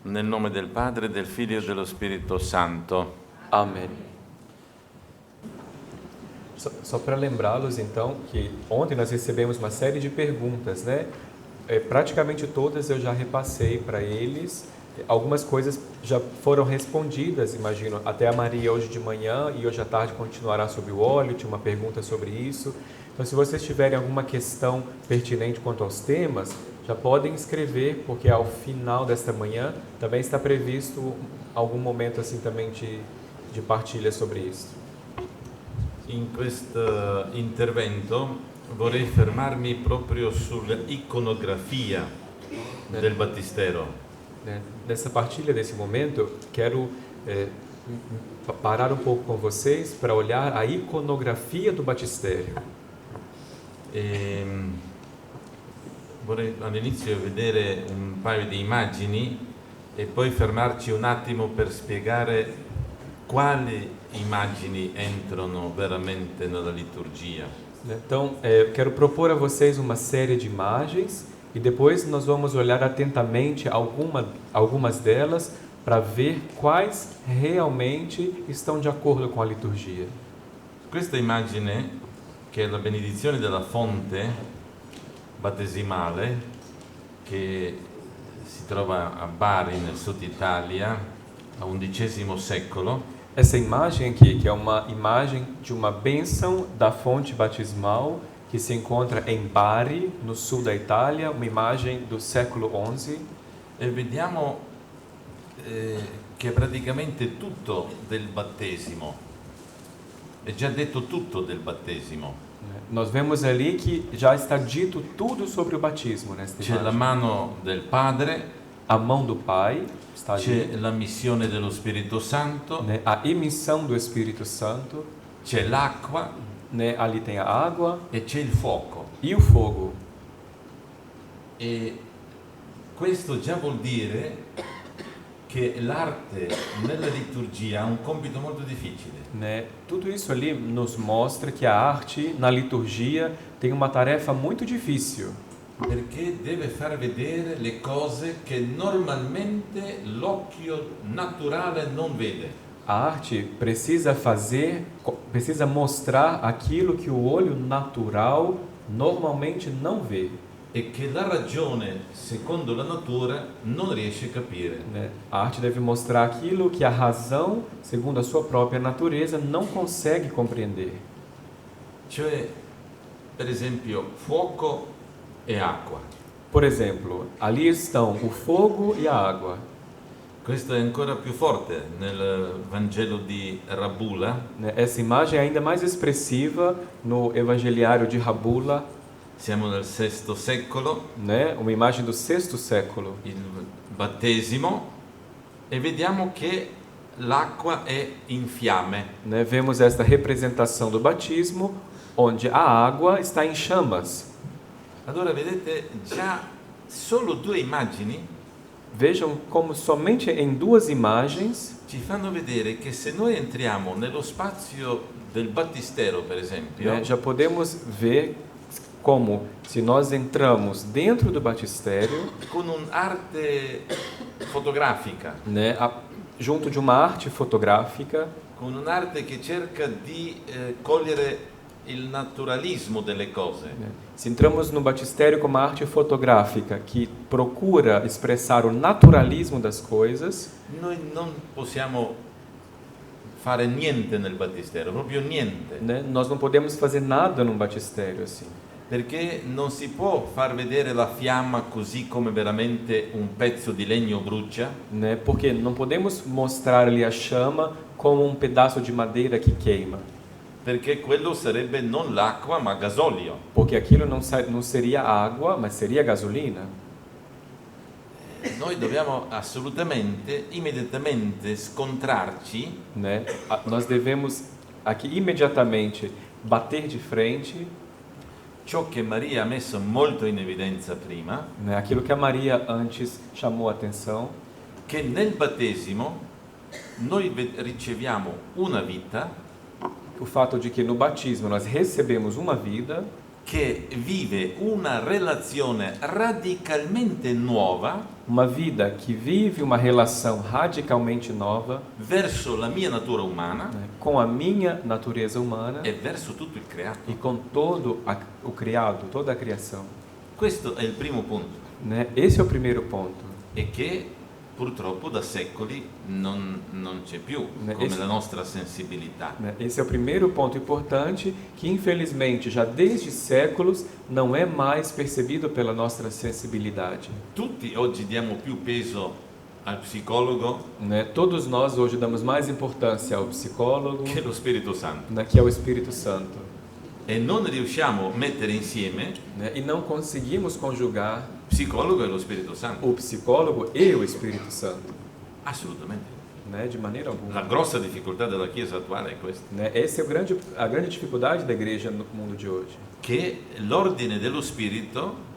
Nel nome del Padre, del Figlio e dello Spirito Santo. Amém. Só para lembrá-los, então, que ontem nós recebemos uma série de perguntas, né? Praticamente todas eu já repassei para eles. Algumas coisas já foram respondidas, imagino, até a Maria hoje de manhã e hoje à tarde continuará sobre o óleo, tinha uma pergunta sobre isso. Então, se vocês tiverem alguma questão pertinente quanto aos temas, já podem escrever, porque ao final desta manhã também está previsto algum momento assim também de partilha sobre isso. In questo intervento vorrei fermarmi proprio sull'iconografia del Battistero. Nessa partilha desse momento, quero parar um pouco com vocês para olhar a iconografia do batistério. Vorrei all'inizio vedere un paio di immagini e poi fermarci un attimo per spiegare quali immagini entrano veramente nella liturgia. Então, eu quero propor a vocês uma série de imagens e depois nós vamos olhar atentamente algumas delas para ver quais realmente estão de acordo com a liturgia. Questa immagine, che è la benedizione della fonte battesimale, che si trova a Bari nel sud Italia al XI secolo. Essa imagem aqui, que é uma imagem de uma bênção da fonte batismal que se encontra em Bari, no sul da Itália, uma imagem do século XI. E vediamo che è praticamente tutto del battesimo. È già detto tutto del battesimo. Nós vemos ali que já está dito tudo sobre o batismo nesta C'è imagem. la mano del Padre, A mão do Pai está c'è ali, la missione dello Spirito Santo, né? A emissão do Espírito Santo, c'è l'acqua né? Ali tem a água e c'è il fuoco. e o fogo. E questo già vuol dire che l'arte nella liturgia ha un compito molto difficile. Né? Tudo isso ali nos mostra que a arte na liturgia tem uma tarefa muito difícil. Perché deve far vedere le cose che normalmente l'occhio naturale non vede. A arte precisa mostrar aquilo que o olho natural normalmente não vê. E che la ragione, secondo la natura, non riesce a capire. Né? A arte deve mostrar aquilo que a razão, segundo a sua própria natureza, não consegue compreender. Cioè, per esempio, fuoco e acqua. Por exemplo, ali estão o fogo e a água. Questo è ancora più forte nel Vangelo di Rabula. Né? Essa imagem é ainda mais expressiva no Evangeliário de Rabula. Siamo nel VI secolo, Né? Uma imagem do sexto século. il battesimo, e vediamo che l'acqua è in fiamme. Né? Vemos esta representação do batismo, onde a água está em chamas. Allora vedete già solo due immagini Vejam como somente em duas imagens ci fanno vedere che se noi entriamo nello spazio del battistero, per esempio, né, já podemos ver como, se nós entramos dentro do batistério, con un'arte fotografica, né, junto de uma arte fotográfica, con un'arte che cerca di cogliere il naturalismo delle cose, né, se entramos no batistério com uma arte fotográfica que procura expressar o naturalismo das coisas, noi non possiamo fare niente nel battistero, proprio niente, né, nós não podemos fazer nada num batistério assim. perché non si può far vedere la fiamma così come veramente un pezzo di legno brucia, Né, porque não podemos mostrar ali a chama como um pedaço de madeira que queima, perché quello sarebbe non l'acqua ma gasolio. porque aquilo não seria água, mas seria gasolina. Noi dobbiamo assolutamente, immediatamente scontrarci Né? Nós devemos aqui imediatamente bater de frente, ciò che Maria ha messo molto in evidenza prima, né, aquilo que a Maria antes chamou a atenção, che nel battesimo noi riceviamo una vita o fato de que no batismo nós recebemos uma vida che vive una relazione radicalmente nuova Uma vida que vive uma relação radicalmente nova, verso la mia natura umana, né, com a minha natureza humana e verso tutto il creato. e com todo o criado, toda a criação. Questo è il primo punto, Né? Esse é o primeiro ponto. e che purtroppo da secoli non c'è più, come la nostra sensibilità. Né? Esse é o primeiro ponto importante que, infelizmente, já desde séculos não é mais percebido pela nossa sensibilidade. Tutti oggi diamo più peso al psicologo Né? Todos nós hoje damos mais importância ao psicólogo, che allo Spirito Santo, né, que é o Espírito Santo. e non riusciamo a mettere insieme Né? E não conseguimos conjugar psicologo e lo Spirito Santo. o psicólogo e o Espírito Santo, Assolutamente. né? De maneira alguma. La grossa difficoltà della Chiesa attuale è questa, Né? Essa é a grande dificuldade da igreja no mundo de hoje. che l'ordine dello Spirito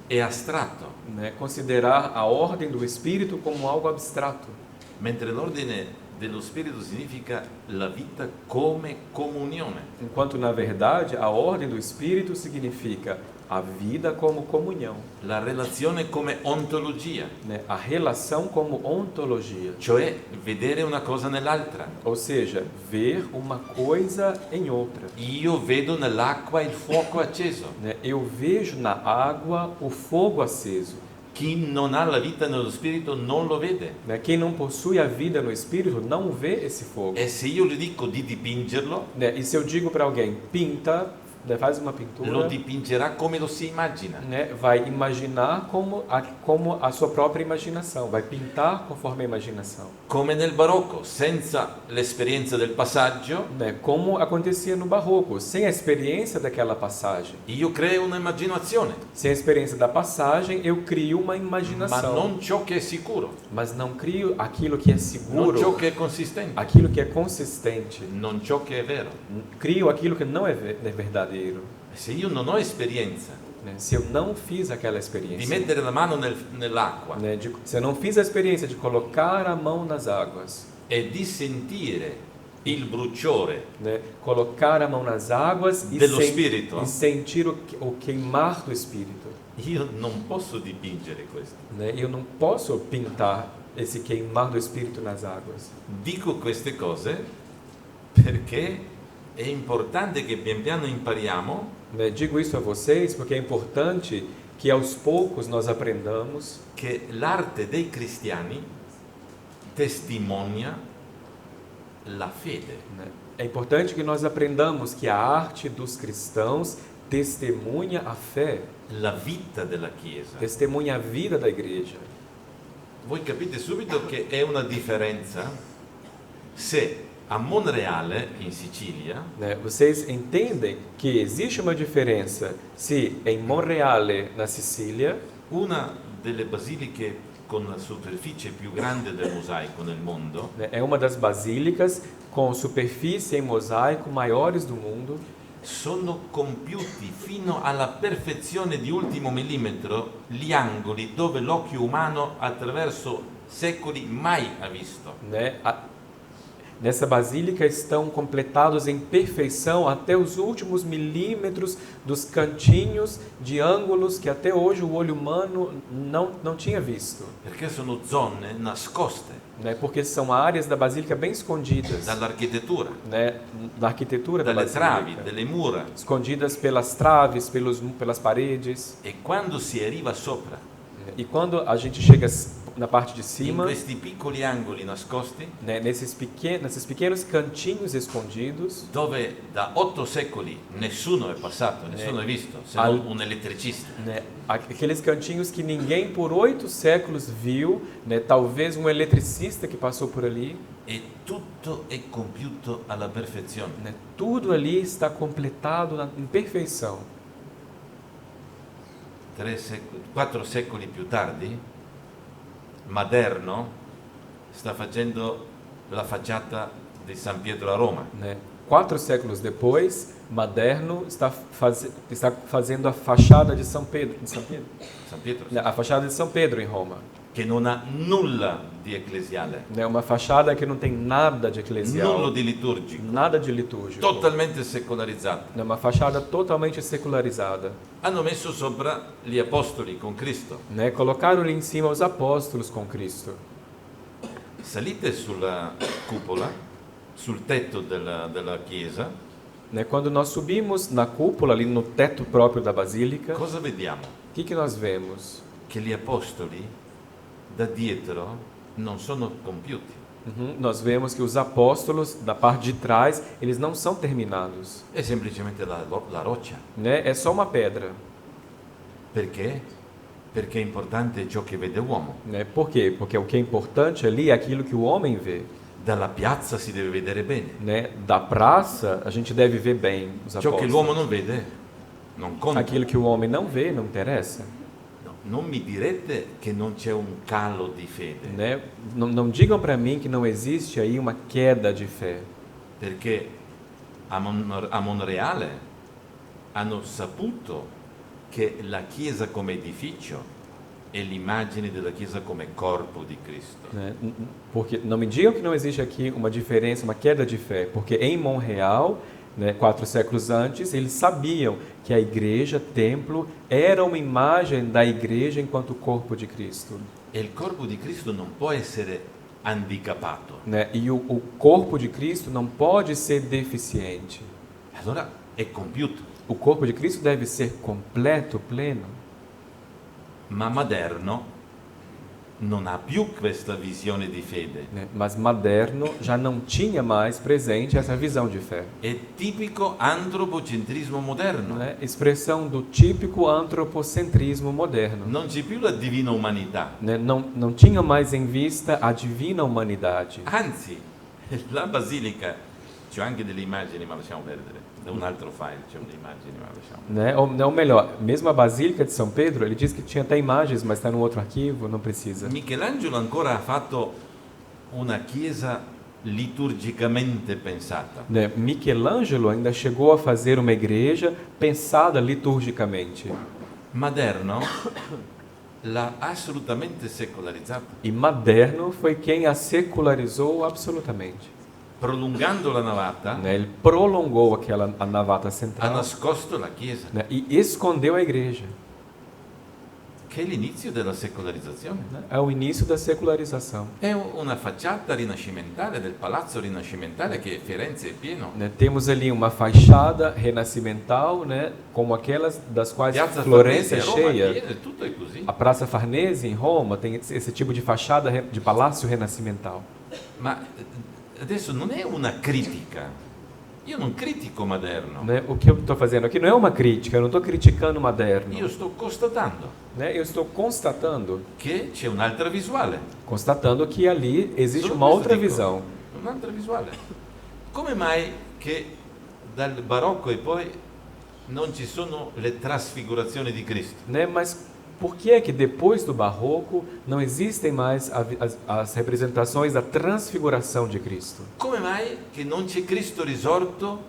è astratto, Né? Considerar a ordem do Espírito como algo abstrato, mentre l'ordine dello Spirito significa la vita come comunione. enquanto na verdade a ordem do Espírito significa a vida como comunhão, La relazione come ontologia, né? A relação como ontologia, cioè vedere una cosa nell'altra. ou seja, ver uma coisa em outra. Io vedo nell'acqua il fuoco acceso. Né? Eu vejo na água o fogo aceso. Chi non ha la vita nello Spirito non lo vede. Né? Quem não possui a vida no Espírito não vê esse fogo. E se io gli dico di dipingerlo, Né? E se eu digo para alguém, pinta, né? Faz uma lo pintura, dipingerà come lo si immagina. né? Vai imaginar como a sua própria imaginação, vai pintar conforme a imaginação. Come nel barocco, senza l'esperienza del passaggio, Né? Como acontecia no Barroco, sem a experiência daquela passagem. io creo un'immaginazione, Sem a experiência da passagem, eu crio uma ma imaginação, non ciò che è sicuro, mas não crio aquilo que é non seguro, ciò che è consistente, aquilo que é consistente. non ciò che è vero. Crio aquilo que não é verdadeiro. Se io non ho esperienza Né? Se eu não fiz aquela di experiência, mettere la mano nell'acqua né? Se eu não fiz a experiência de colocar a mão nas águas, e di sentire il bruciore né? Colocar a mão nas águas e, dello Spirito, e sentir o queimar do Espírito, io non posso dipingere questo. né? Eu não posso pintar esse queimar do Espírito nas águas. Dico queste cose perché è importante che pian piano impariamo Né? Digo isso a vocês porque é importante que aos poucos nós aprendamos che l'arte dei cristiani testimonia la fede. né? É importante que nós aprendamos que a arte dos cristãos testemunha a fé, La vita della Chiesa. testemunha a vida da igreja. Voi capite subito che è una differenza se a Monreale, in Sicilia, Né? Vocês entendem que existe uma diferença se em Monreale, na Sicília, una delle basiliche con la superficie più grande del mosaico nel mondo, né, é uma das basílicas com superfície em mosaico maiores do mundo, sono compiuti fino alla perfezione di ultimo millimetro gli angoli dove l'occhio umano attraverso secoli mai ha visto. né? Nessa basílica estão completados em perfeição até os últimos milímetros dos cantinhos de ângulos que até hoje o olho humano não tinha visto, Perché sono zone nascoste né? Porque são áreas da basílica bem escondidas, dall'architettura, né? Da arquitetura da dalle travi, basílica, delle mura, escondidas pelas traves, pelas paredes. e quando si arriva sopra E quando a gente chega na parte de in cima, questi piccoli angoli nascosti, né, nesses pequenos cantinhos escondidos, dove da 8 secoli nessuno è passato, nessuno è visto, se Al- non un elettricista. né, aqueles cantinhos que ninguém por 8 séculos viu, né, talvez um eletricista que passou por ali, E tutto è compiuto alla perfezione. né, tudo ali está completado em perfeição. 4 secoli più tardi, Maderno sta facendo la facciata di San Pietro a Roma. Né. 4 séculos depois, Maderno está fazendo a fachada de São Pedro, San Pietro, né, a fachada de São Pedro em Roma. che non ha nulla di ecclesiale, Né? Uma fachada que não tem nada de nulla eclesial, di liturgico, nada de litúrgico. totalmente secolarizzato. É uma fachada totalmente secularizada. Hanno messo sopra gli apostoli con Cristo. Né? Colocaram ali em cima os apóstolos com Cristo. Salite sulla cupola, sul tetto della chiesa, Né? Quando nós subimos na cúpula, ali no teto próprio da basílica, cosa vediamo? o que nós vemos? Che gli apostoli da dietro non sono compiuti. Nós vemos que os apóstolos, da parte de trás, eles não são terminados. È semplicemente la roccia. Né? É só uma pedra. Perché? Perché è importante ciò che vede uomo. Né? Por quê? Porque o que é importante ali é aquilo que o homem vê. Dalla piazza si deve vedere bene. Né? Da praça, a gente deve ver bem os Ciò che l'uomo apóstolos. non vede non conta. Aquilo que o homem não vê, não interessa. No, non mi direte che non c'è un calo di fede, Né? Não digam para mim que não existe aí uma queda de fé. perché a Monreale hanno saputo che la Chiesa come edificio è l'immagine della Chiesa come corpo di Cristo. Né? Porque não me digam que não existe aqui uma diferença, uma queda de fé, porque em Monreal, né, 4 séculos antes, eles sabiam que a igreja, templo, era uma imagem da igreja enquanto corpo de Cristo. E il corpo di Cristo non può essere handicappato. Né? E o corpo de Cristo não pode ser deficiente. Allora è compiuto, O corpo de Cristo deve ser completo, pleno. ma Maderno non ha più questa visione di fede. Né? Mas Maderno já não tinha mais presente essa visão de fé. È tipico antropocentrismo moderno. Né? Expressão do típico antropocentrismo moderno. Non c'è più la divina umanità. Né? Não tinha mais em vista a divina humanidade. Anzi, la basilica, c'ho anche delle immagini, ma lasciamo perdere. Da un altro file c'è un'immagine, ma lasciamo perdere. Né? Ou melhor, mesmo a Basílica de São Pedro, ele diz que tinha até imagens, mas está no outro arquivo, não precisa. Michelangelo ancora ha fatto una chiesa liturgicamente pensata. Né? Michelangelo ainda chegou a fazer uma igreja pensada liturgicamente. Maderno l'ha assolutamente secolarizzata, E Maderno foi quem a secularizou absolutamente. prolungando la navata, Né? Ele prolongou a navata ha central, nascosto la chiesa, né? E escondeu a igreja. che è l'inizio della secolarizzazione. Né? É o início da secularização. È una facciata rinascimentale del palazzo rinascimentale che Firenze è pieno. Né? Temos ali uma fachada renascimental, né? Como aquelas das quais Piazza Florença Farnese é a Roma è cheia. piena, tutto è così. A Praça Farnese, em Roma, tem esse tipo de fachada de palácio renascimental. Ma adesso non è una critica. Io non critico Maderno, Né? O que eu estou fazendo aqui não é uma crítica, eu não estou criticando o Maderno. io sto constatando Né? Eu estou constatando che c'è un'altra visuale. que ali existe Solo uma questo outra dico, visão. Un'altra visuale. Come mai che dal barocco e poi non ci sono le trasfigurazioni di Cristo? Né? Mas por que é que depois do Barroco não existem mais as representações da transfiguração de Cristo? Come mai che non c'è Cristo risorto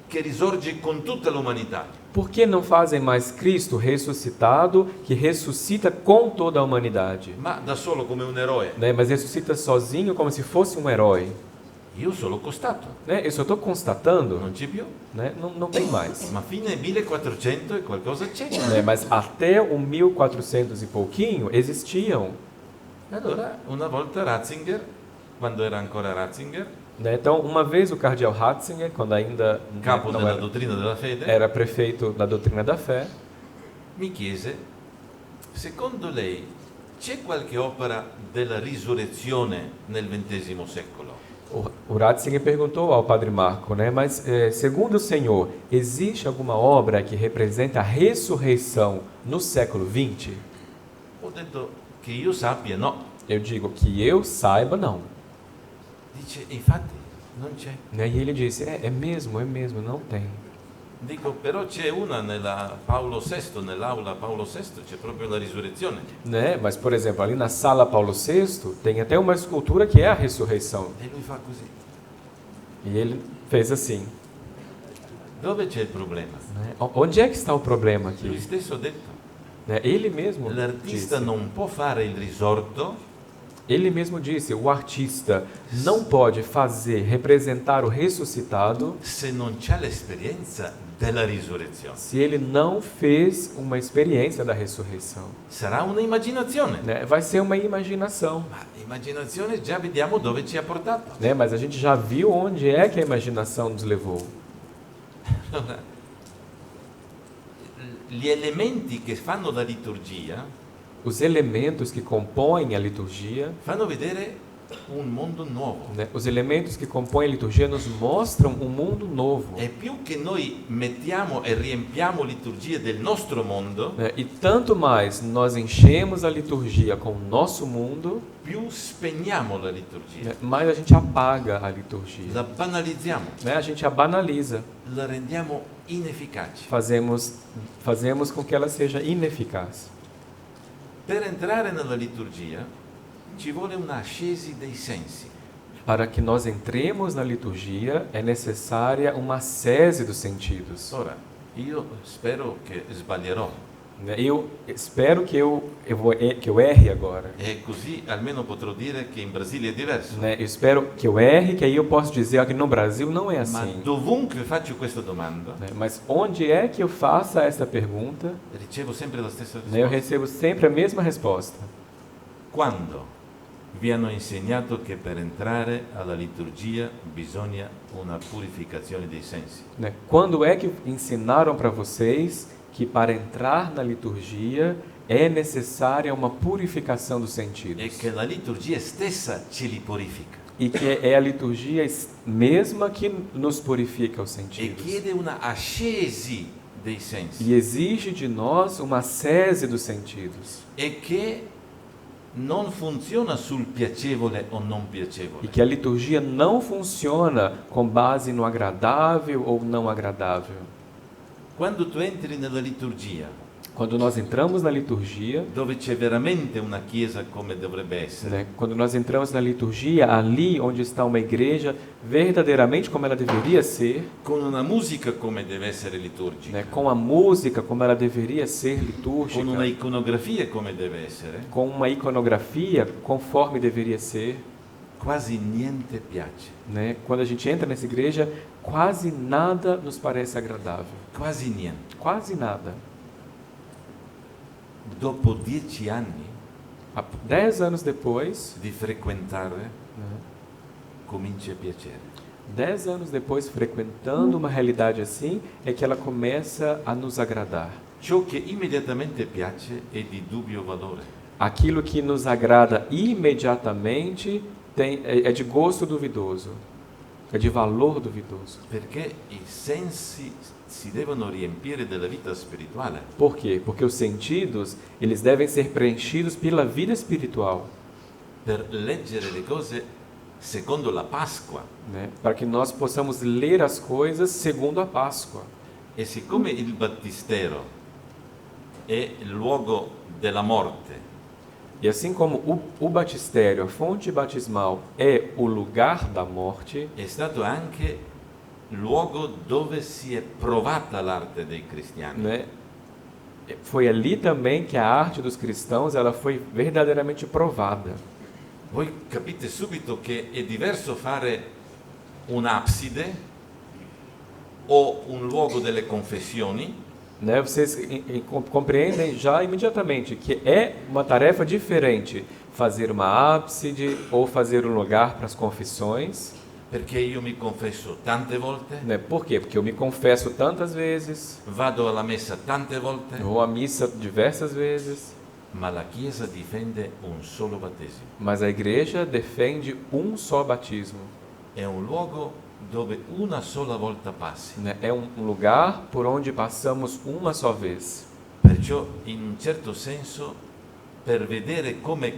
che risorge con tutta l'umanità? Por que não fazem mais Cristo ressuscitado que ressuscita com toda a humanidade? Ma da solo come un eroe? Né? Mas ressuscita sozinho como se fosse um herói. Io solo constato, Né? Eu só estou constatando, non c'è più. né? Não tem mais. Ma fine 1400 e qualcosa c'è. Né? Mas até o 1400 e pouquinho existiam. Allora, una volta Ratzinger, quando era ancora Ratzinger, Né? Então, uma vez o cardeal Ratzinger, quando ainda capo não della era, dottrina della fede, era prefeito da doutrina da fé, mi chiese, secondo lei c'è qualche opera della risurrezione nel XX secolo? o Ratzinger perguntou ao padre Marco, né? Mas segundo o Senhor, existe alguma obra que representa a ressurreição no século XX? Ho detto che io sappia no. Eu digo que eu saiba, não. Dice, infatti non c'è. Né? E ele disse, é mesmo, não tem. Dico, però c'è una nella Paolo VI, nell'aula Paolo VI, c'è proprio la risurrezione. Né? Mas, por exemplo, ali na sala Paulo VI, tem até uma escultura que é a ressurreição. E lui fa così. E ele fez assim. Dove c'è il problema? Né? Onde é que está o problema Lui aqui? stesso ha detto, né? Ele mesmo L'artista disse. non può fare il risorto Ele mesmo disse, o artista não pode representar o ressuscitado se non c'è l'esperienza della risurrezione. se ele não fez uma experiência da ressurreição, Sarà un'immaginazione, né? Vai ser uma imaginação, ma l'immaginazione già vediamo dove ci ha portato. né? Mas a gente já viu onde é que a imaginação nos levou. Allora, gli elementi che fanno la liturgia Os elementos que compõem a liturgia, fanno vedere un mondo nuovo. né? Os elementos que compõem a liturgia nos mostram um mundo novo. E più che noi mettiamo e riempiamo liturgia del nostro mondo, Né? E tanto mais nós enchemos a liturgia com o nosso mundo, più spegniamo la liturgia, né? Mais a gente apaga a liturgia, la banalizziamo, né? A gente a banaliza, la rendiamo inefficace. fazemos com que ela seja ineficaz. Per entrare nella liturgia ci vuole un'ascesi dei sensi. Para que nós entremos na liturgia, é necessária uma ascese dos sentidos. Ora, io spero che sbaglierò Né? Eu espero que eu erre agora. e così almeno potrò dire che in Brasile è diverso. Né? Eu espero que eu erre, que aí eu posso dizer que no Brasil não é Ma assim. dovunque faccio questa domanda, Né? Mas onde é que eu faça essa pergunta, ricevo sempre la stessa né, eu risposta. recebo sempre a mesma resposta. Quando vi hanno insegnato che per entrare alla liturgia bisogna una purificazione dei sensi. Né? Quando é que ensinaram para vocês que para entrar na liturgia é necessária uma purificação dos E sentidos? che la liturgia stessa ce li purifica E que é a liturgia mesma que nos purifica os e sentidos. chiede una ascesi dei sensi E exige de nós uma ascese dos sentidos. e che non funziona sul piacevole o non E piacevole. que a liturgia não funciona com base no agradável ou não agradável. Quando tu entri nella liturgia, Quando nós entramos na liturgia, dove c'è veramente una chiesa come dovrebbe essere, né, quando nós entramos na liturgia, ali onde está uma igreja verdadeiramente como ela deveria ser, con una musica come deve essere liturgica, né, com a música como ela deveria ser con litúrgica, una iconografia come deve essere, com uma iconografia conforme deveria ser, quasi niente piace, né? Quando a gente entra nessa igreja, quase nada nos parece agradável. quasi niente. Quase nada. Dopo 10 anni 10 anos depois, di frequentare, né, comincia a piacere. 10 anos depois, frequentando uma realidade assim, é que ela começa a nos agradar. Ciò che immediatamente piace è di dubbio valore, Aquilo que nos agrada imediatamente é de gosto duvidoso, é de valor duvidoso. perché i sensi si devono riempire della vita spirituale. Por quê? Porque os sentidos, eles devem ser preenchidos pela vida espiritual, Per leggere le cose secondo la Pasqua. né? Para que nós possamos ler as coisas segundo a Páscoa. E siccome il battistero è il luogo della morte, E assim como o batistério, a fonte batismal, é o lugar da morte, è stato anche luogo dove si è provata l'arte dei cristiani. né? Foi ali também que a arte dos cristãos ela foi verdadeiramente provada. Voi capite subito che è diverso fare un'abside o un luogo delle confessioni Né? Vocês compreendem já imediatamente que é uma tarefa diferente fazer uma ábside ou fazer um lugar para as confissões. perché io mi confesso tante volte, Né? Por quê? Porque eu me confesso tantas vezes, vado alla messa tante volte, vou à missa diversas vezes, ma la Chiesa difende un solo battesimo. mas a igreja defende um só batismo. È un luogo dove una sola volta passi. Né? É um lugar por onde passamos uma só vez. Perciò, in un certo senso, per vedere come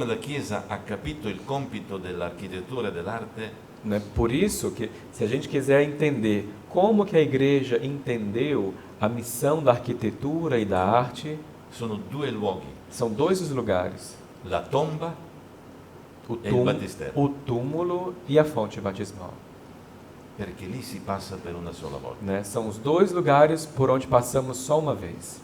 la Chiesa ha capito il compito dell'architettura e dell'arte, Né? Por isso que, se a gente quiser entender como que a igreja entendeu a missão da arquitetura e da arte, sono due luoghi, são dois os lugares: la tomba o, e il battistero, o túmulo e a fonte batismal. perché lì si passa per una sola volta. Né? São os dois lugares por onde passamos só uma vez.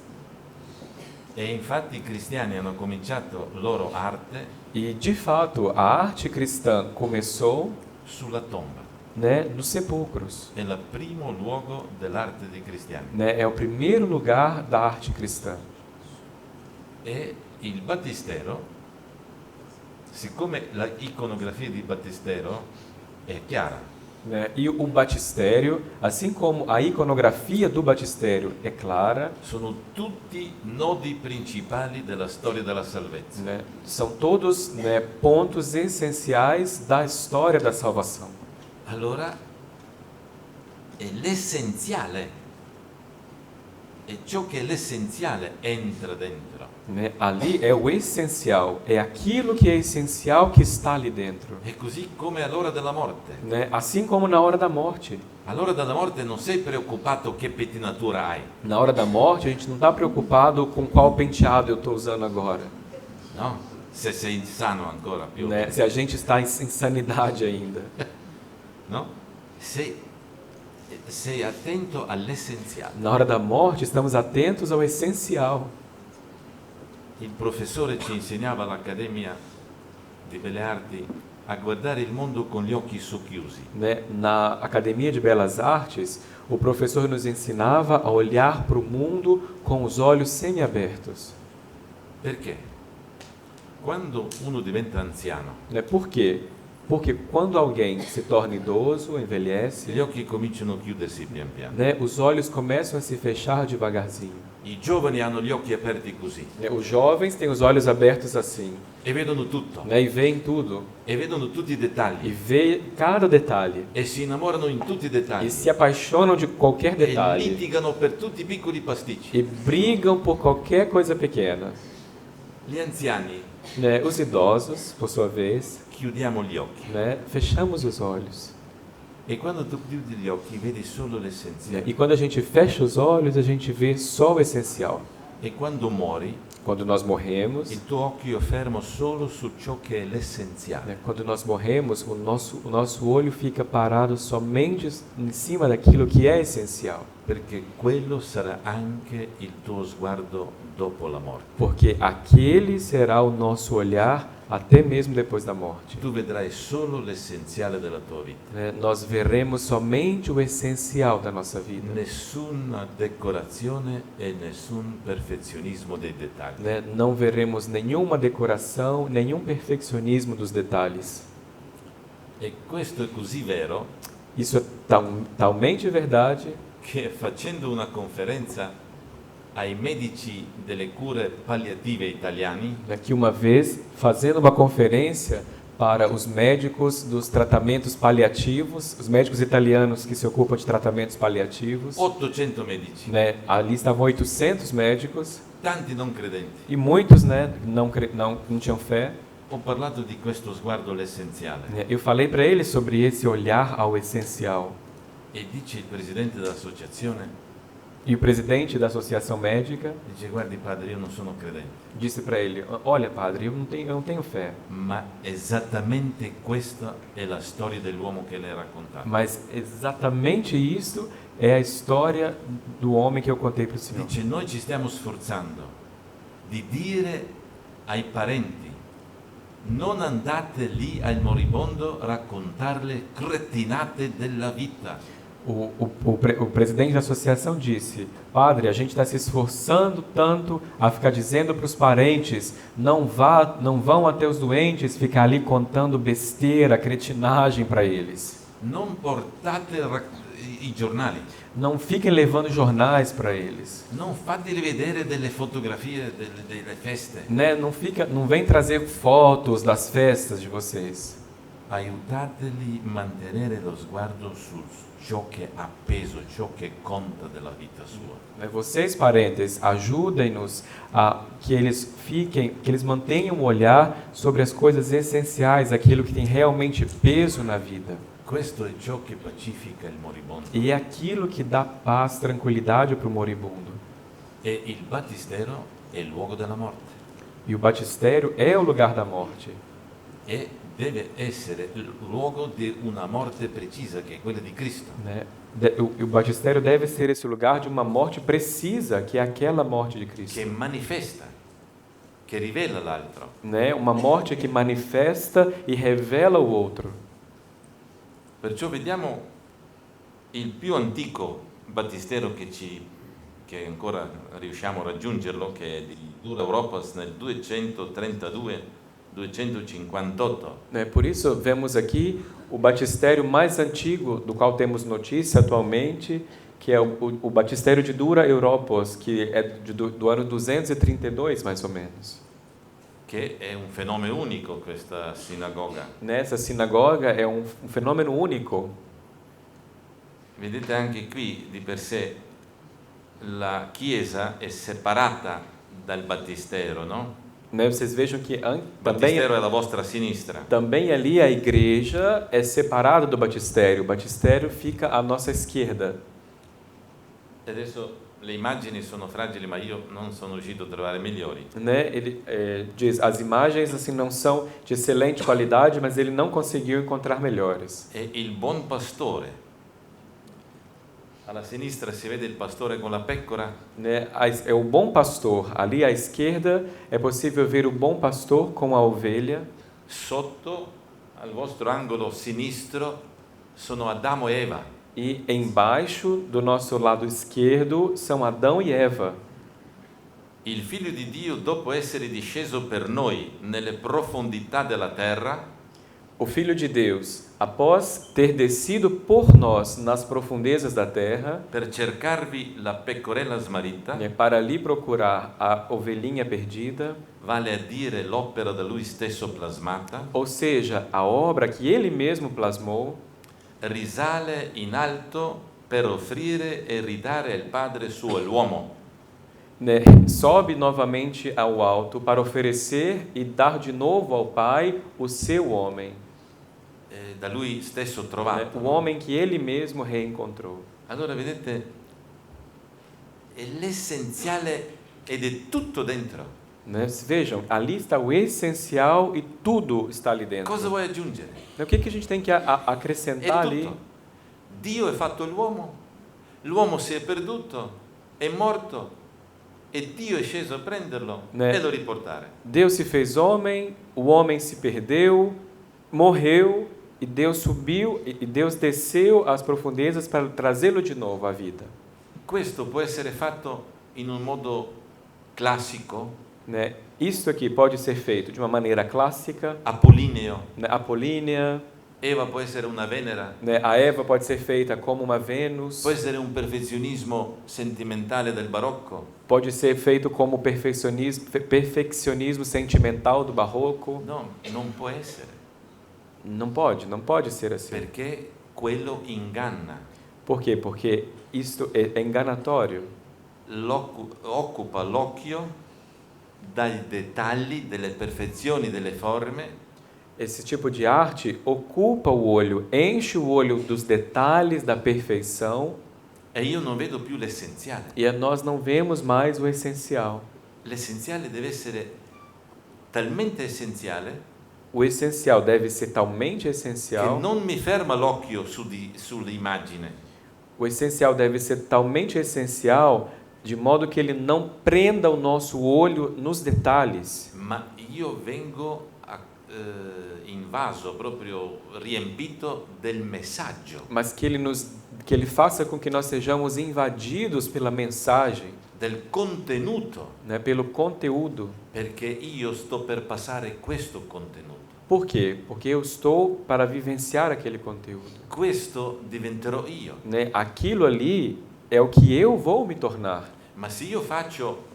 E infatti i cristiani hanno cominciato loro arte E, de fato, a arte cristã começou, sulla tomba. né, nos sepulcros. È il primo luogo dell'arte dei cristiani. Né? É o primeiro lugar da arte cristã. E il battistero, siccome la iconografia di battistero è chiara, Né? E o batistério, assim como a iconografia do batistério é clara, sono tutti nodi principali della storia della salvezza. né, são todos, né, pontos essenciais da história da salvação. Allora è l'essenziale, è ciò che è l'essenziale entra dentro. Né? Ali é o essencial, é aquilo que é essencial que está ali dentro. È così come all'ora della morte. Né? Assim como na hora da morte. All'ora della morte non sei preoccupato che pettinatura hai, Na hora da morte, a gente não está preocupado com qual penteado eu estou usando agora. no? Se sei sano ancora più, Né? Se a gente está em sanidade ainda. no? Sei attento all'essenziale. Na hora da morte, estamos atentos ao essencial. Il professore ci insegnava all'Accademia di Belle Arti a guardare il mondo con gli occhi socchiusi. Né? Na Academia de Belas Artes, o professor nos ensinava a olhar para o mundo com os olhos semiabertos. Perché? Quando uno diventa anziano, Né? Por quê? Porque quando alguém se torna idoso, envelhece, gli occhi cominciano a chiudersi pian piano. né, os olhos começam a se fechar devagarzinho. I giovani hanno gli occhi aperti così Né? Os jovens têm os olhos abertos assim, e vedono tutto, né, e veem tudo, e vedono tutti i e dettagli, vê cada detalhe, e si innamorano in tutti i e dettagli, se apaixonam de qualquer e detalhe, litigano per tutti i piccoli pasticci. e brigam por qualquer coisa pequena. Gli anziani Né? Os idosos, por sua vez, chiudiamo gli occhi, né, fechamos os olhos. e quando tu chiudi gli occhi vedi solo Né? l'essenziale. E quando a gente fecha os olhos, a gente vê só o essencial. E quando muori, Quando nós morremos, il tuo occhio è fermo solo su ciò che è l'essenziale. né, quando nós morremos, o nosso olho fica parado somente em cima daquilo que é essencial. Perché quello sarà anche il tuo sguardo dopo la morte. Porque aquele será o nosso olhar até mesmo depois da morte. Tu vedrai solo l'essenziale della tua vita. Né? Nós veremos somente o essencial da nossa vida. Nessuna decorazione e nessun perfezionismo dei dettagli. Né? Não veremos nenhuma decoração, nenhum perfeccionismo dos detalhes. E questo è così vero Isso é talmente verdade che facendo una conferenza ai medici delle cure palliative italiani, né, que uma vez, fazendo uma conferência para os médicos dos tratamentos paliativos, os médicos italianos que se ocupam de tratamentos paliativos, 800 medici, né, ali estavam 800 médicos tanti non credenti, e muitos, né, não tinham fé. ho parlato di questo sguardo all'essenziale. Né. Eu falei para eles sobre esse olhar ao essencial. E dice il presidente dell'associazione, E o presidente da associação médica dice guardi padre, io non sono credente, disse para ele: olha, padre, eu não tenho fé, ma esattamente questa è la storia dell'uomo che lei ha raccontato. mas exatamente isso é a história do homem que eu contei para o senhor. Dice noi ci stiamo sforzando di dire ai parenti non andate lì al moribondo a raccontarle cretinate della vita. O presidente da associação disse: padre, a gente está se esforçando tanto a ficar dizendo para os parentes, não vão até os doentes ficar ali contando besteira, cretinagem para eles. Non portate i giornali, Não fiquem levando jornais para eles. non fateli vedere delle fotografie delle feste. Né? Não vem trazer fotos das festas de vocês. Aiutateli a mantenere lo sguardo su ciò che ha peso, ciò che conta della vita sua. Vocês, parentes, ajudem-nos a que eles mantenham o olhar sobre as coisas essenciais, aquilo que tem realmente peso na vida. Questo è ciò che pacifica il moribondo. E é aquilo que dá paz, tranquilidade para o moribundo. E il battistero è il luogo della morte. E o batistério é o lugar da morte. e deve essere il luogo di una morte precisa, che è quella di Cristo. né? O batistério deve ser esse lugar de uma morte precisa, que é aquela morte de Cristo, Che manifesta, che rivela l'altro. né? Uma morte que manifesta e revela o outro. Perciò vediamo il più antico battistero che ancora riusciamo a raggiungerlo, che è di Dura Europas nel 258. Né? Por isso, vemos aqui o batistério mais antigo, do qual temos notícia atualmente, que é o batistério de Dura Europos, que é do ano 232, mais ou menos. Che è un fenomeno unico questa sinagoga. Nessa sinagoga é um fenômeno único. Vedete anche qui di per sé la chiesa è separata dal battistero, no? Né? Vocês vejam que Il battistero è alla vostra sinistra. também ali a igreja é separada do batistério. O batistério fica à nossa esquerda. E adesso le immagini sono fragili, ma io non sono riuscito a trovare migliori. Né? Ele diz, as imagens assim não são de excelente qualidade, mas ele não conseguiu encontrar melhores. È il buon pastore. Alla sinistra si vede il pastore con la pecora. Né? É o bom pastor. Ali à esquerda é possível ver o bom pastor com a ovelha. Sotto, al vostro angolo sinistro, sono Adamo e Eva. E embaixo do nosso lado esquerdo são Adão e Eva. Il Figlio di Dio, dopo essere disceso per noi nelle profondità della terra, O Filho de Deus, após ter descido por nós nas profundezas da terra, per cercarvi la pecorella smarrita, né, para ali procurar a ovelhinha perdida, vale a dire l'opera da lui stesso plasmata, ou seja, a obra que ele mesmo plasmou, risale in alto per offrire e ridare al Padre suo l'uomo. né, sobe novamente ao alto para oferecer e dar de novo ao Pai o seu homem, Da lui stesso né, trovato. o homem que ele mesmo reencontrou. Allora vedete, è l'essenziale ed è tutto dentro. Né? Vejam, ali está o essencial e tudo está ali dentro. Cosa vuoi aggiungere? O que a gente tem que È acrescentar ali? tutto. Dio ha fatto l'uomo si è perduto, è morto e Dio è sceso a prenderlo Né? e lo riportare. Deus se fez homem, o homem se perdeu, morreu, e Deus subiu, e Deus desceu às profundezas para trazê-lo de novo à vida. Questo può essere fatto in un modo classico, Né? Isso aqui pode ser feito de uma maneira clássica, apollineo. né? Apolínea, Eva può essere una Venera, né? A Eva pode ser feita como uma Vênus, può essere un perfezionismo sentimentale del barocco. pode ser feito como perfeccionismo sentimental do barroco. No, non può essere, Não pode ser assim. perché quello inganna, Por quê? Porque isto é enganatório. occupa l'occhio dai dettagli, delle perfezioni, delle forme, Esse tipo de arte ocupa o olho, enche o olho dos detalhes da perfeição e io non vedo più l'essenziale. e nós não vemos mais o essencial. L'essenziale deve essere talmente essenziale O essencial deve ser talmente che essencial, non mi ferma l'occhio sull'immagine, o essencial deve ser talmente essencial de modo que ele não prenda o nosso olho nos detalhes, ma io vengo invaso, proprio riempito del messaggio, mas que ele faça com que nós sejamos invadidos pela mensagem, del contenuto, né, pelo conteúdo. perché io sto per passare questo contenuto. Por quê? Porque eu estou para vivenciar aquele conteúdo. Questo diventerò io. Né? Aquilo ali é o que eu vou me tornar. Ma se io faccio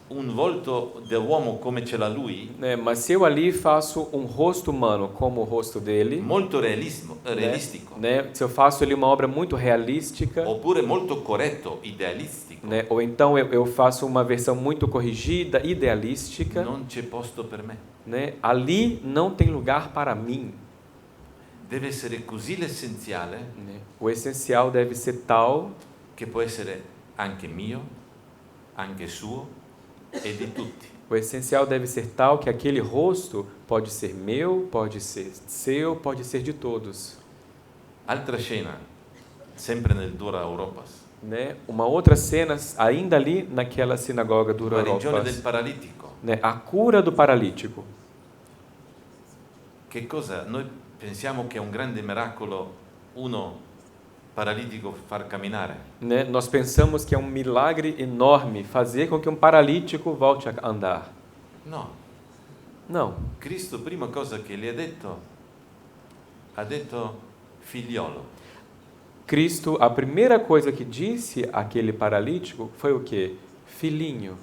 un volto dell'uomo come ce l'ha lui, Né? Mas se eu ali faço um rosto humano como o rosto dele, molto realistico, né? Se eu faço ali uma obra muito realística, oppure molto corretto, idealistico, né? Ou então eu faço uma versão muito corrigida, idealística, non c'è posto per me. né? Ali não tem lugar para mim. Deve essere così l'essenziale Né? O essencial deve ser tal che può essere anche mio, anche suo e di tutti. O O essencial deve ser tal que aquele rosto pode ser meu, pode ser seu, pode ser de todos. Altra scena, sempre nel Dura Europas. Né? Uma outra cena, ainda ali naquela sinagoga do Guarigione del Europas, paralitico. né? A cura do paralítico. Che cosa? Noi pensiamo che è un grande miracolo uno paralitico far camminare. Né? Nós pensamos que é um milagre enorme fazer com que um paralítico volte a andar. No, Não. Cristo prima cosa che gli ha detto figliolo. Cristo, a primeira coisa que disse àquele paralítico foi o quê? Filhinho.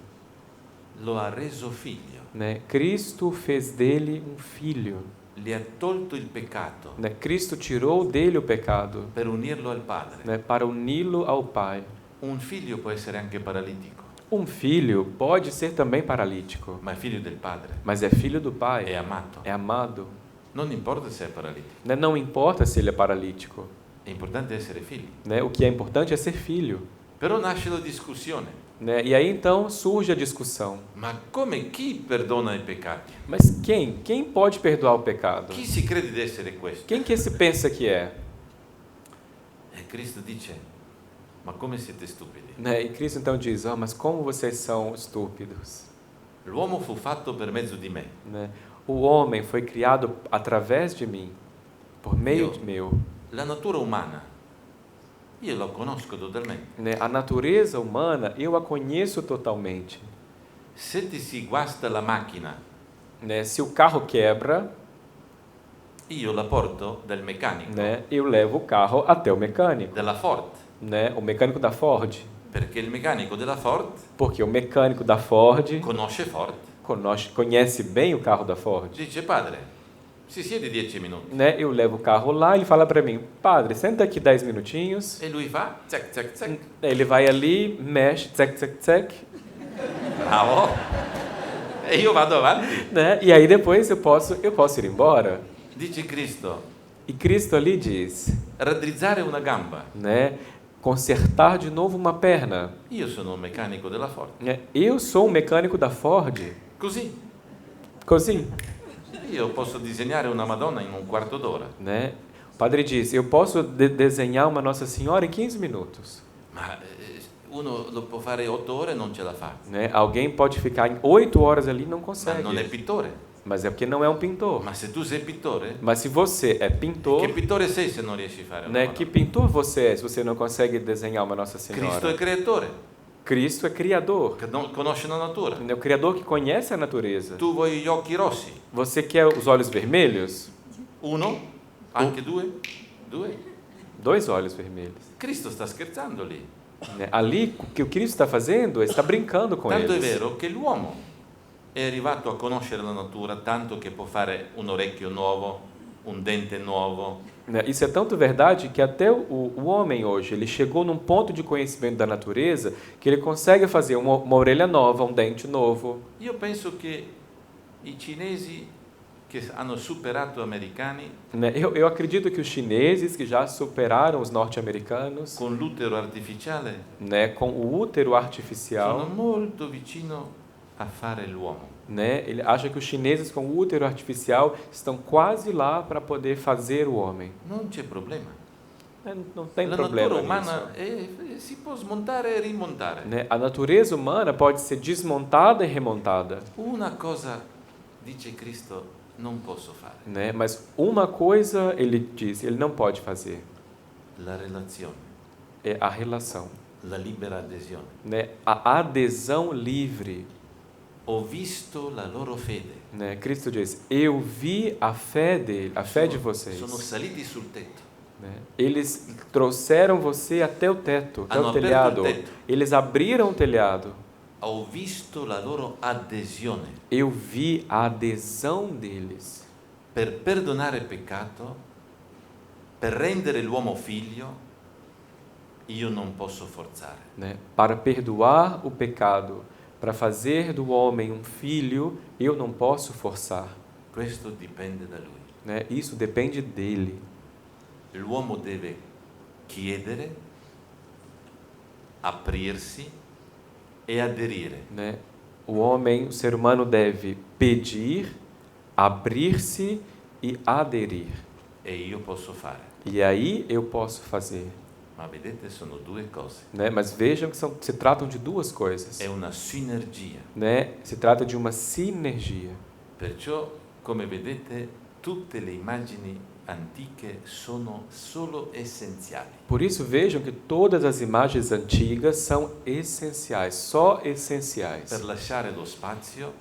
Lo ha reso figlio. Né? Cristo fez dele um filho. Gli ha tolto il peccato Né? Cristo tirou dele o pecado, per unirlo al Padre. né? Para uni-lo ao Pai. Un figlio può essere anche paralitico, Um filho pode ser também paralítico, ma è figlio del Padre, mas é filho do è Pai, amato. é amado. Non importa se è paralitico, Né? Não importa se ele é paralítico. è importante essere figli. Né? O que é importante é ser filho. Però nasce la discussione. Né? E aí então surge a discussão. Ma come chi perdona i peccati? Mas quem? Quem pode perdoar o pecado? Chi si crede di essere questo? Quem que se pensa que é? E Cristo dice, ma come siete stupidi? Né? E Cristo então diz, mas como vocês são estúpidos. L'uomo fu fatto per mezzo di me. Né? O homem foi criado através de mim, por meio Eu. de meu. La natura umana, io la conosco totalmente. Né? A natureza humana, eu a conheço totalmente. Se ti si guasta la macchina, Né? Se o carro quebra, io la porto dal meccanico, né? Eu levo o carro até o mecânico. della Ford, Né? O mecânico da Ford. perché il meccanico della Ford Porque o mecânico da Ford conosce Ford. conhece bem o carro da Ford. Dice, padre, si siede 10 minuti. Né? Eu levo o carro lá, ele fala para mim, padre, senta aqui 10 minutinhos. E lui fa, zac, zac, zac. Ele vai ali, mexe, tsec, tsec, tsec. Bravo. E io vado avanti. Né? E aí depois eu posso ir embora. Dice Cristo, E Cristo ali diz, raddrizzare una gamba. né? Consertar de novo uma perna. Io sono un meccanico della Ford. Né? Eu sou um mecânico da Ford. Così, Così. io posso disegnare una Madonna in un quarto d'ora. Né? O padre diz, eu posso desenhar uma Nossa Senhora em 15 minutos. Ma uno lo può fare 8 ore e non ce la fa. Né? Alguém pode ficar em 8 horas ali e não Ma consegue. non è pittore. Mas é porque não é um pintor. Ma se tu sei pittore, Mas se você é pintor, che pittore sei se non riesci a fare una né? Madonna? Que pintor você é se você não consegue desenhar uma Nossa Cristo Senhora? è creatore, Cristo é criador. che conosce la natura. É o criador que conhece a natureza. Tu vuoi gli occhi rossi? Você quer os olhos vermelhos? Uno? Anche due? Due? 2 olhos vermelhos. Cristo sta scherzando lì. Né? Ali, o que o Cristo está fazendo, ele está brincando com Tanto è eles. vero che l'uomo è arrivato a conoscere la natura tanto che può fare un orecchio nuovo, un dente nuovo. Né? Isso é tanto verdade que até o homem hoje, ele chegou num ponto de conhecimento da natureza que ele consegue fazer uma orelha nova, um dente novo. Io penso che i cinesi che hanno superato gli americani Né? Eu acredito que os chineses, que já superaram os norte-americanos, con l'utero artificiale né, com o útero artificial, sono molto vicino a fare l'uomo. né, ele acha que os chineses com o útero artificial estão quase lá para poder fazer o homem. Non c'è problema. Não tem La problema natura nisso. umana si può smontare e rimontare. Né? A natureza humana pode ser desmontada e remontada. Una cosa, dice Cristo, non posso fare. Né? Mas uma coisa ele diz, ele não pode fazer, La relazione, é a relação, la libera adesione. né? A adesão livre. Ho visto la loro fede. Né? Cristo diz, eu vi a fé dele, a fé de vocês. Sono saliti sul tetto. Né? Eles trouxeram você até o teto, até Hanno o aperto telhado. il tetto. Eles abriram o telhado. Ho visto la loro adesione. Eu vi a adesão deles. Per perdonare peccato, per rendere l'uomo figlio, io non posso forzare. Né? Para perdoar o pecado, para fazer do homem um filho, eu não posso forçar. Questo dipende da lui. Né? Isso depende dele. L'uomo deve chiedere, aprirsi e aderire. Né? O homem, o ser humano deve pedir, abrir-se e aderir. E io posso fare. E aí eu posso fazer. Ma vedete, sono due cose. Né? Mas vejam que se tratam de duas coisas. È una sinergia. Né? Se trata de uma sinergia. Perciò, come vedete, tutte le immagini antiche sono solo essenziali. Por isso, vejam que todas as imagens antigas são essenciais, só essenciais. Per lasciare lo spazio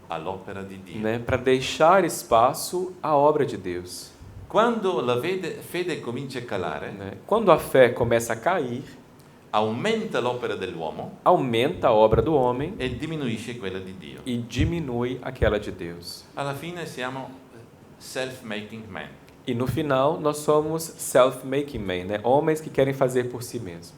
all'opera di Dio. Né? Para deixar espaço à obra de Deus. Quando la fede comincia a calare, Né? Quando a fé começa a cair, aumenta l'opera dell'uomo aumenta a obra do homem e diminuisce quella di Dio. e diminui aquela de Deus. Alla fine siamo self-making men. E no final, nós somos self-making men, né? Homens que querem fazer por si mesmos.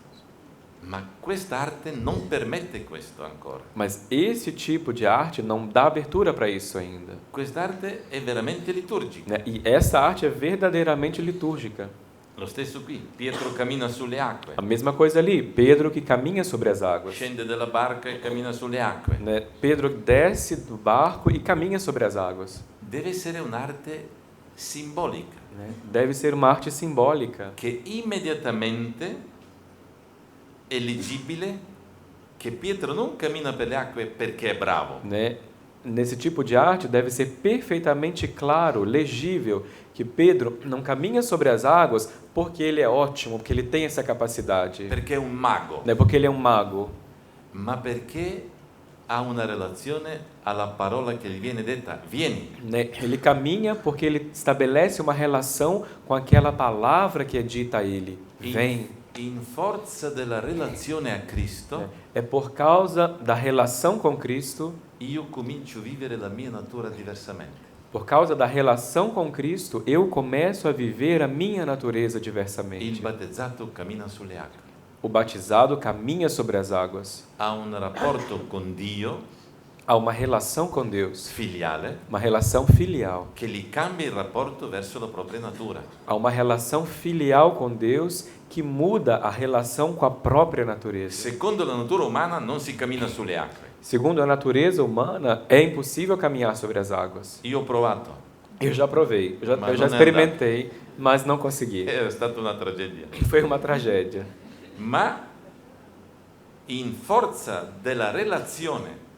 Ma questa arte non permette questo ancora. Mas esse tipo de arte não dá abertura para isso ainda. Quest'arte è veramente liturgica. Né? E essa arte é verdadeiramente litúrgica. Lo stesso qui, Pietro cammina sulle acque, A mesma coisa ali, Pedro que caminha sobre as águas. scende dalla barca e cammina sulle acque. Né? Pedro desce do barco e caminha sobre as águas. Deve essere un'arte simbolica, Né? Deve ser uma arte simbólica, che immediatamente è leggibile che Pietro non cammina per le acque perché è bravo, né? Nesse tipo de arte deve ser perfeitamente claro, legível, que Pedro não caminha sobre as águas porque ele é ótimo, porque ele tem essa capacidade, perché è un mago, né? Porque ele é um mago, ma perché ha una relazione alla parola che gli viene detta, vieni. né? Ele caminha porque ele estabelece uma relação com aquela palavra que é dita a ele, vem. In forza della relazione a Cristo, Né? É por causa da relação com Cristo, io comincio a vivere la mia natura diversamente. por causa da relação com Cristo, eu começo a viver a minha natureza Il diversamente. battezzato cammina sulle acque, O batizado caminha sobre as águas. ha un rapporto con Dio Há uma relação com Deus, filiale uma relação filial. che gli cambia il rapporto verso la propria natura. Há uma relação filial com Deus que muda a relação com a própria natureza. Secondo la natura umana non si cammina sulle acque. Segundo a natureza humana, é impossível caminhar sobre as águas. Io ho provato, Eu já provei, eu já Mas não é experimentei, mas não consegui. è stata una tragedia. Foi uma tragédia. Ma in forza della relazione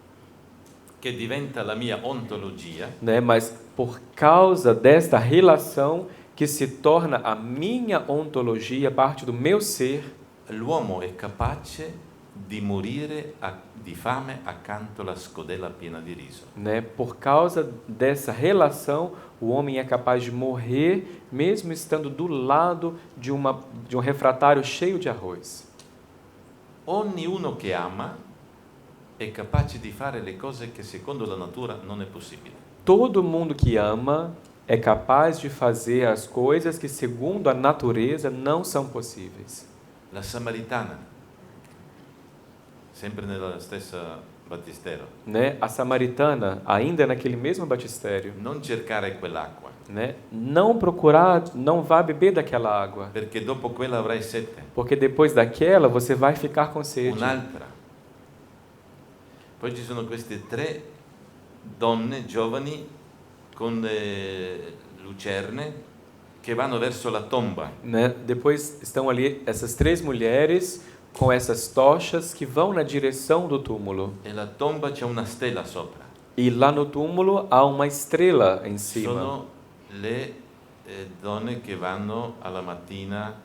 che diventa la mia ontologia, Né? Mas por causa desta relação que se torna a minha ontologia, parte do meu ser, l'uomo è capace di morire di fame accanto alla scodella piena di riso. né? Por causa dessa relação, o homem é capaz de morrer mesmo estando do lado de um refratário cheio de arroz. Ognuno che ama è capace di fare le cose che secondo la natura non è possibile. Todo mundo que ama é capaz de fazer as coisas que, segundo a natureza, não são possíveis. La Samaritana, sempre nella stessa battistero, Né? A samaritana, ainda naquele mesmo batistério, non cercare quell'acqua, né? Não procurar, não vá beber daquela água, perché dopo quella avrai sete. porque depois daquela você vai ficar com sede. Un'altra. Poi ci sono queste tre donne giovani con le lucerne che vanno verso la tomba. Né? Depois estão ali essas três mulheres com essas tochas que vão na direção do túmulo. E la tomba c'è una stella sopra. E lá no túmulo há uma estrela em cima. Sono le donne che vanno alla mattina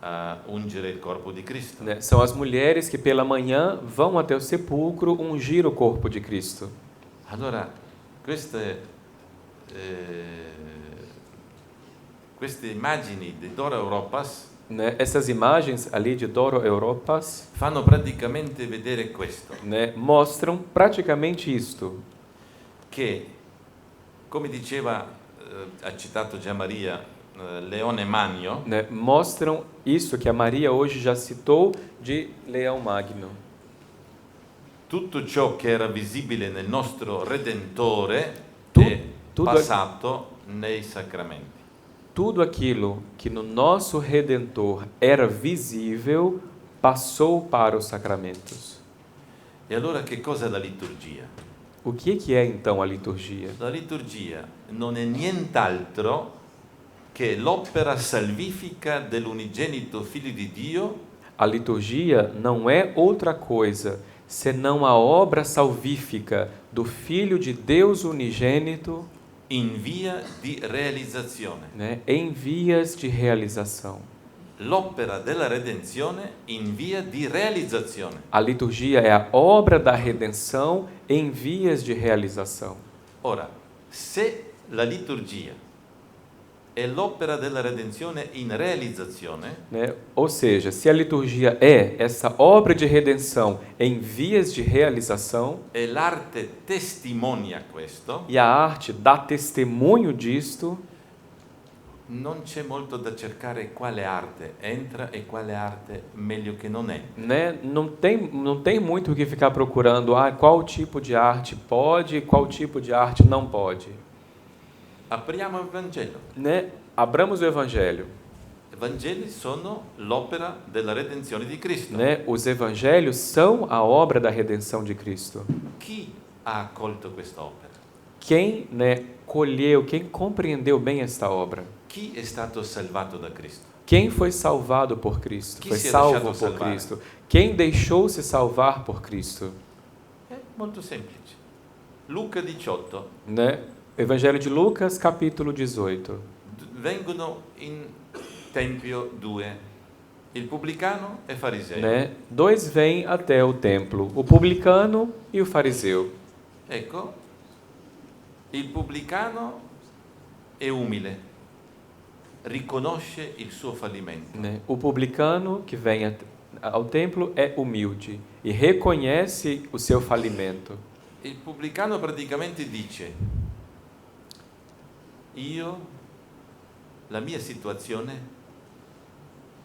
a ungere il corpo di Cristo. Né? São as mulheres que pela manhã vão até o sepulcro ungir o corpo de Cristo. Allora, queste immagini di Dora Europas Né? Essas imagens ali de Doro Europas, fanno praticamente vedere questo, né, mostram praticamente isto. che, come diceva, ha citato già Maria, Leone Magno, Né? Mostram isso que a Maria hoje já citou de Leão Magno. tutto ciò che era visibile nel nostro Redentore Tu- è tutto- passato nei sacramenti. Tudo aquilo que no nosso Redentor era visível passou para os sacramentos. E allora che cos'è la liturgia? O que é então a liturgia? La liturgia non è nient'altro che l'opera salvifica dell'unigenito Figlio di Dio A liturgia não é outra coisa senão a obra salvífica do Filho de Deus unigênito, in via di realizzazione. né, em vias de realização. L'opera della redenzione in via di realizzazione. A liturgia é a obra da redenção em vias de realização. Ora, se la liturgia è l'opera della redenzione in realizzazione, Né? Ou seja, se a liturgia é essa obra de redenção em vias de realização, e l'arte testimonia questo, e a arte dá testemunho disto, non c'è molto da cercare quale arte entra e quale arte meglio che non è. né? Não tem muito o que ficar procurando qual tipo de arte pode e qual tipo de arte não pode. Apriamo il Vangelo. Né? Abramos o Evangelho. I Vangeli sono l'opera della redenzione di Cristo. Né? Os Evangelhos são a obra da redenção de Cristo. Chi ha accolto questa opera? Quem, né, colheu, quem compreendeu bem esta obra? Chi è stato salvato da Cristo? Quem foi salvado por Cristo? Chi Foi si è salvo lasciato por salvare? Cristo. Quem deixou-se salvar por Cristo? È molto semplice. Luca 18. Né? Evangelho de Lucas, capítulo 18. Vengono in tempio due, il pubblicano e il fariseo. Né? Dois vêm até o templo, o publicano e o fariseu. Ecco, il pubblicano è umile, riconosce il suo fallimento. Né? O publicano que vem ao templo é humilde e reconhece o seu falimento. Il pubblicano praticamente dice: la mia situazione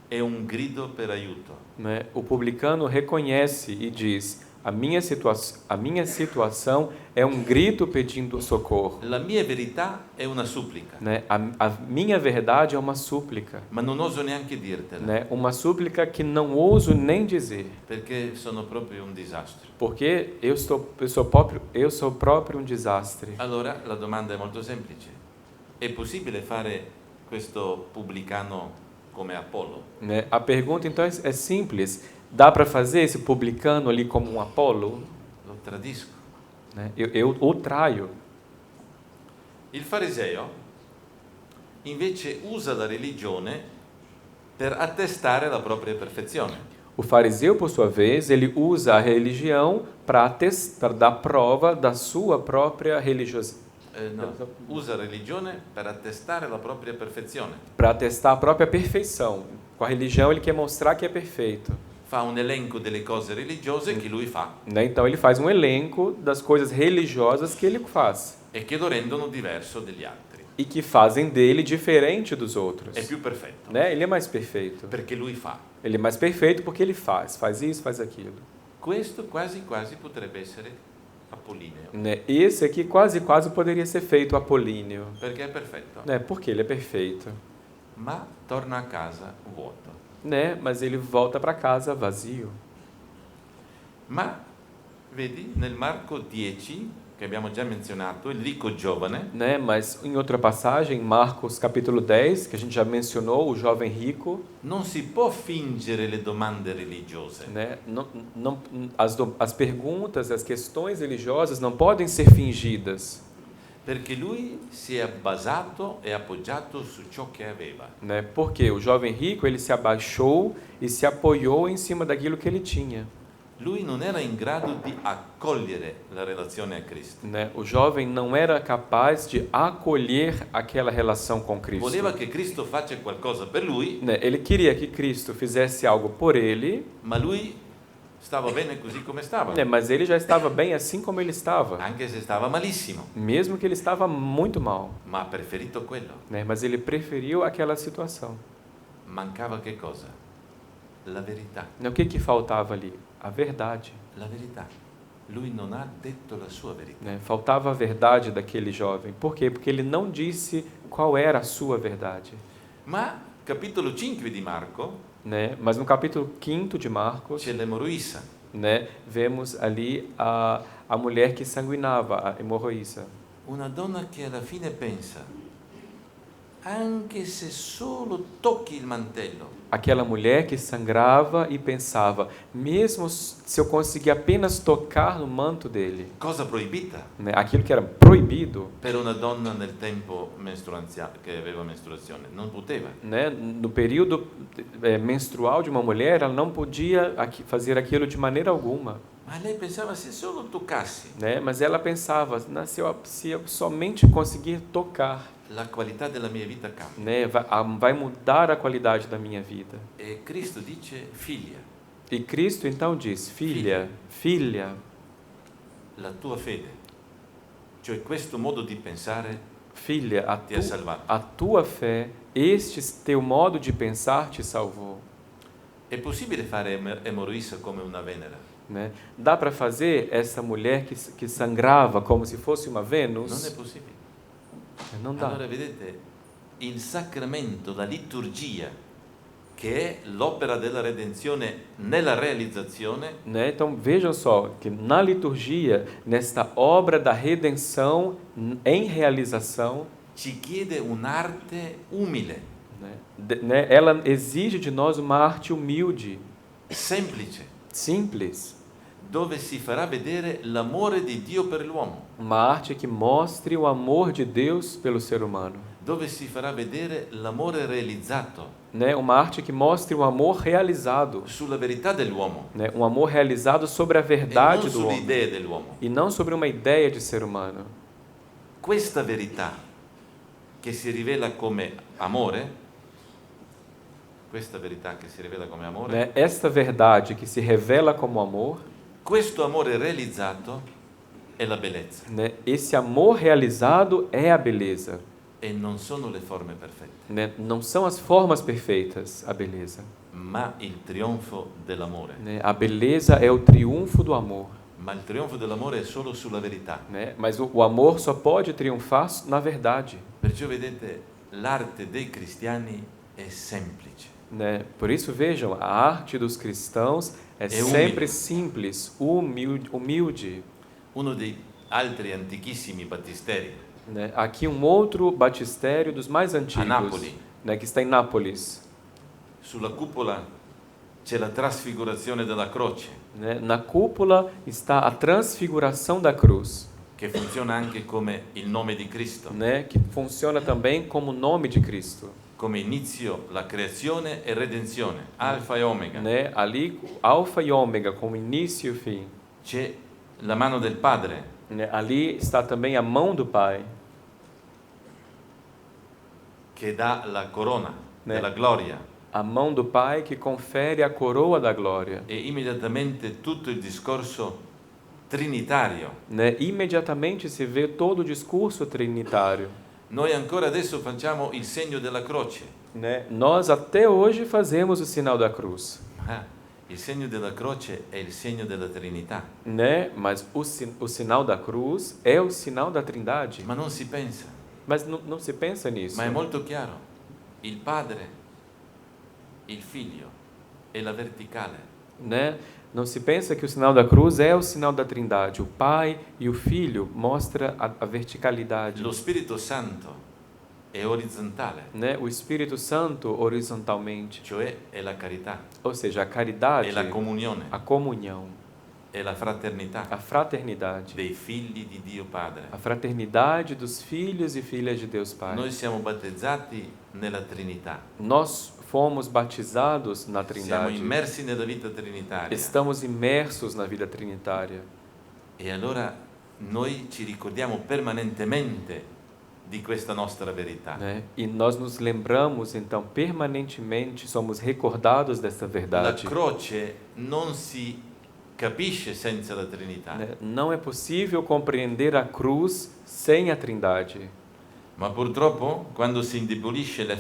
è un grido per aiuto. Né? O publicano reconhece e diz: a minha situação é um grito pedindo socorro. La mia verità è una supplica, Né? A minha verdade é uma súplica. ma non oso neanche dirtela, Né? Uma súplica que não ouso nem dizer, perché sono proprio un disastro. porque eu sou próprio um desastre. Allora la domanda è molto semplice: è possibile fare questo pubblicano come Apollo? Né? A pergunta então é simples. Dá para fazer esse publicano ali como um Apolo? Lo tradisco. Né? Eu o traio. Il fariseo invece usa la religione per attestare la propria perfezione. O fariseu, por sua vez, ele usa a religião para dar prova da sua própria religiosidade. Usa la religione per attestare la propria perfezione. Para atestar a própria perfeição. Com a religião ele quer mostrar que é perfeito. Fa un elenco delle cose religiose che lui fa Né? Então ele faz um elenco das coisas religiosas que ele faz e che lo rendono diverso degli altri. e que fazem dele diferente dos outros. È più perfetto Né? Ele é mais perfeito. perché lui fa. Ele é mais perfeito porque ele faz isso, faz aquilo. Questo quasi quasi potrebbe essere Apollineo, Né? Esse aqui quase poderia ser feito apolíneo. perché è perfetto, Né? Porque ele é perfeito. ma torna a casa vuoto. Né? Mas ele volta para casa vazio. Ma vedi nel Marco 10, che abbiamo già menzionato, il ricco giovane, Né? Mas em outra passagem, Marcos capítulo 10, que a gente já mencionou, o jovem rico, non si può fingere le domande religiose, né? As perguntas, as questões religiosas não podem ser fingidas, perché lui si è basato e appoggiato su ciò che aveva. né? Porque o jovem rico ele se abaixou e se apoiou em cima daquilo que ele tinha. Lui non era in grado di accogliere la relazione a Cristo. Né? O jovem não era capaz de acolher aquela relação com Cristo. Voleva che Cristo faccia qualcosa per lui, Né? Ele queria que Cristo fizesse algo por ele, ma lui stava bene così come stava, né? Mas ele já estava bem assim como ele estava, anche se stava malissimo, mesmo que ele estava muito mal. ma ha preferito quello. Né? Mas ele preferiu aquela situação. Mancava che cosa? La verità. O que faltava ali? A verdade. La verità. Lui non ha detto la sua verità. Né? Faltava a verdade daquele jovem. Por quê? Porque ele não disse qual era a sua verdade. Ma capitolo 5 di Marco Né? Mas no capítulo 5 de Marcos, c'è l'emoroissa. né? Vemos ali a mulher que sanguinava, a hemorroísa. Una donna che alla fine pensa, anche se solo tocchi il mantello, Aquela mulher que sangrava e pensava, mesmo se eu conseguir apenas tocar no manto dele, cosa proibita né? Aquilo que era proibido, per una donna nel tempo che aveva mestruazione, non poteva. né? No período menstrual de uma mulher, ela não podia fazer aquilo de maneira alguma, Ma lei pensava, se solo toccassi, né? Mas ela pensava, se eu somente conseguir tocar, la qualità della mia vita cambia. né? Vai mudar a qualidade da minha vida. E Cristo dice, figlia, E Cristo então diz, filha, la tua fede, cioè questo modo di pensare, filha, ti ha salvato. a tua fé, este teu modo de pensar te salvou. È possibile fare emorroissa come una Venera? Né? Dá para fazer essa mulher que sangrava como se fosse uma Non è Vênus? possibile. Não dá. Allora vedete, il sacramento, la liturgia, che è l'opera della redenzione nella realizzazione, Né? Então vejam só que na liturgia, nesta obra da redenção em realização, ci chiede un'arte umile, né? Ela exige de nós uma arte humilde, semplice, simples, dove si farà vedere l'amore di Dio per l'uomo, uma arte que mostre o amor de Deus pelo ser humano, dove si farà vedere l'amore realizzato né? Uma arte que mostre o amor realizado, sulla verità dell'uomo né? Um amor realizado sobre a e verdade non do sulle homem idee dell'uomo. e não sobre uma ideia de ser humano. Questa verità che si rivela come amore, questa verità che si rivela come amore, Né? Esta verdade que se revela como amor, questo amore realizzato è la bellezza né? Esse amor realizado é a beleza, e non sono le forme perfette, né? Não são as formas perfeitas a beleza, ma il trionfo dell'amore. né? A beleza é o triunfo do amor, Ma il trionfo dell'amore è solo sulla verità. né? Mas o amor só pode triunfar na verdade, Perciò vedete, l'arte dei cristiani è semplice. né? Por isso vejam, a arte dos cristãos é sempre simples, humilde. Uno dei altri antichissimi battisteri, Né? Aqui um outro batistério dos mais antigos, Nápoles. né? Que está em Nápoles. sulla cupola c'è la trasfigurazione della croce, Né? Na cúpula está a transfiguração da cruz, che funziona anche come il nome di Cristo, né? Que funciona também como o nome de Cristo. come inizio la creazione e redenzione, alfa e omega. Né? Ali, alfa e ômega, como início e fim. C'è la mano del Padre, Né? Ali está também a mão do Pai, che dà la corona Né? della gloria, a mão do Pai que confere a coroa da glória. e immediatamente tutto il discorso trinitario. Né? Imediatamente se vê todo o discurso trinitário. Noi ancora adesso facciamo il segno della croce, Né? Nós até hoje fazemos o sinal da cruz, ma il segno della croce è il segno della Trinità. né? Mas o sinal da cruz é o sinal da Trindade. Ma non si pensa, Mas não se pensa nisso. ma è molto chiaro. Il Padre, il Figlio e la verticale. Né? Não se pensa que o sinal da cruz é o sinal da Trindade. O Pai e o Filho mostra a verticalidade. Lo Spirito Santo è orizzontale, Né? O Espírito Santo horizontalmente, cioè è la carità, ou seja, a caridade, è la comunione, a comunhão, è la fraternità a fraternidade, dei figli di Dio Padre. a fraternidade dos filhos e filhas de Deus Pai. Noi siamo battezzati nella Trinità, Nós fomos batizados na siamo Trindade. immersi nella vita trinitaria Estamos imersos na vida trinitária. e allora noi ci ricordiamo permanentemente di questa nostra verità. Né? E nós nos lembramos, então, permanentemente, somos recordados dessa La verdade. croce non si capisce senza la Trinità, Né? Não é possível compreender a cruz sem a Trindade. ma purtroppo quando si indebolisce la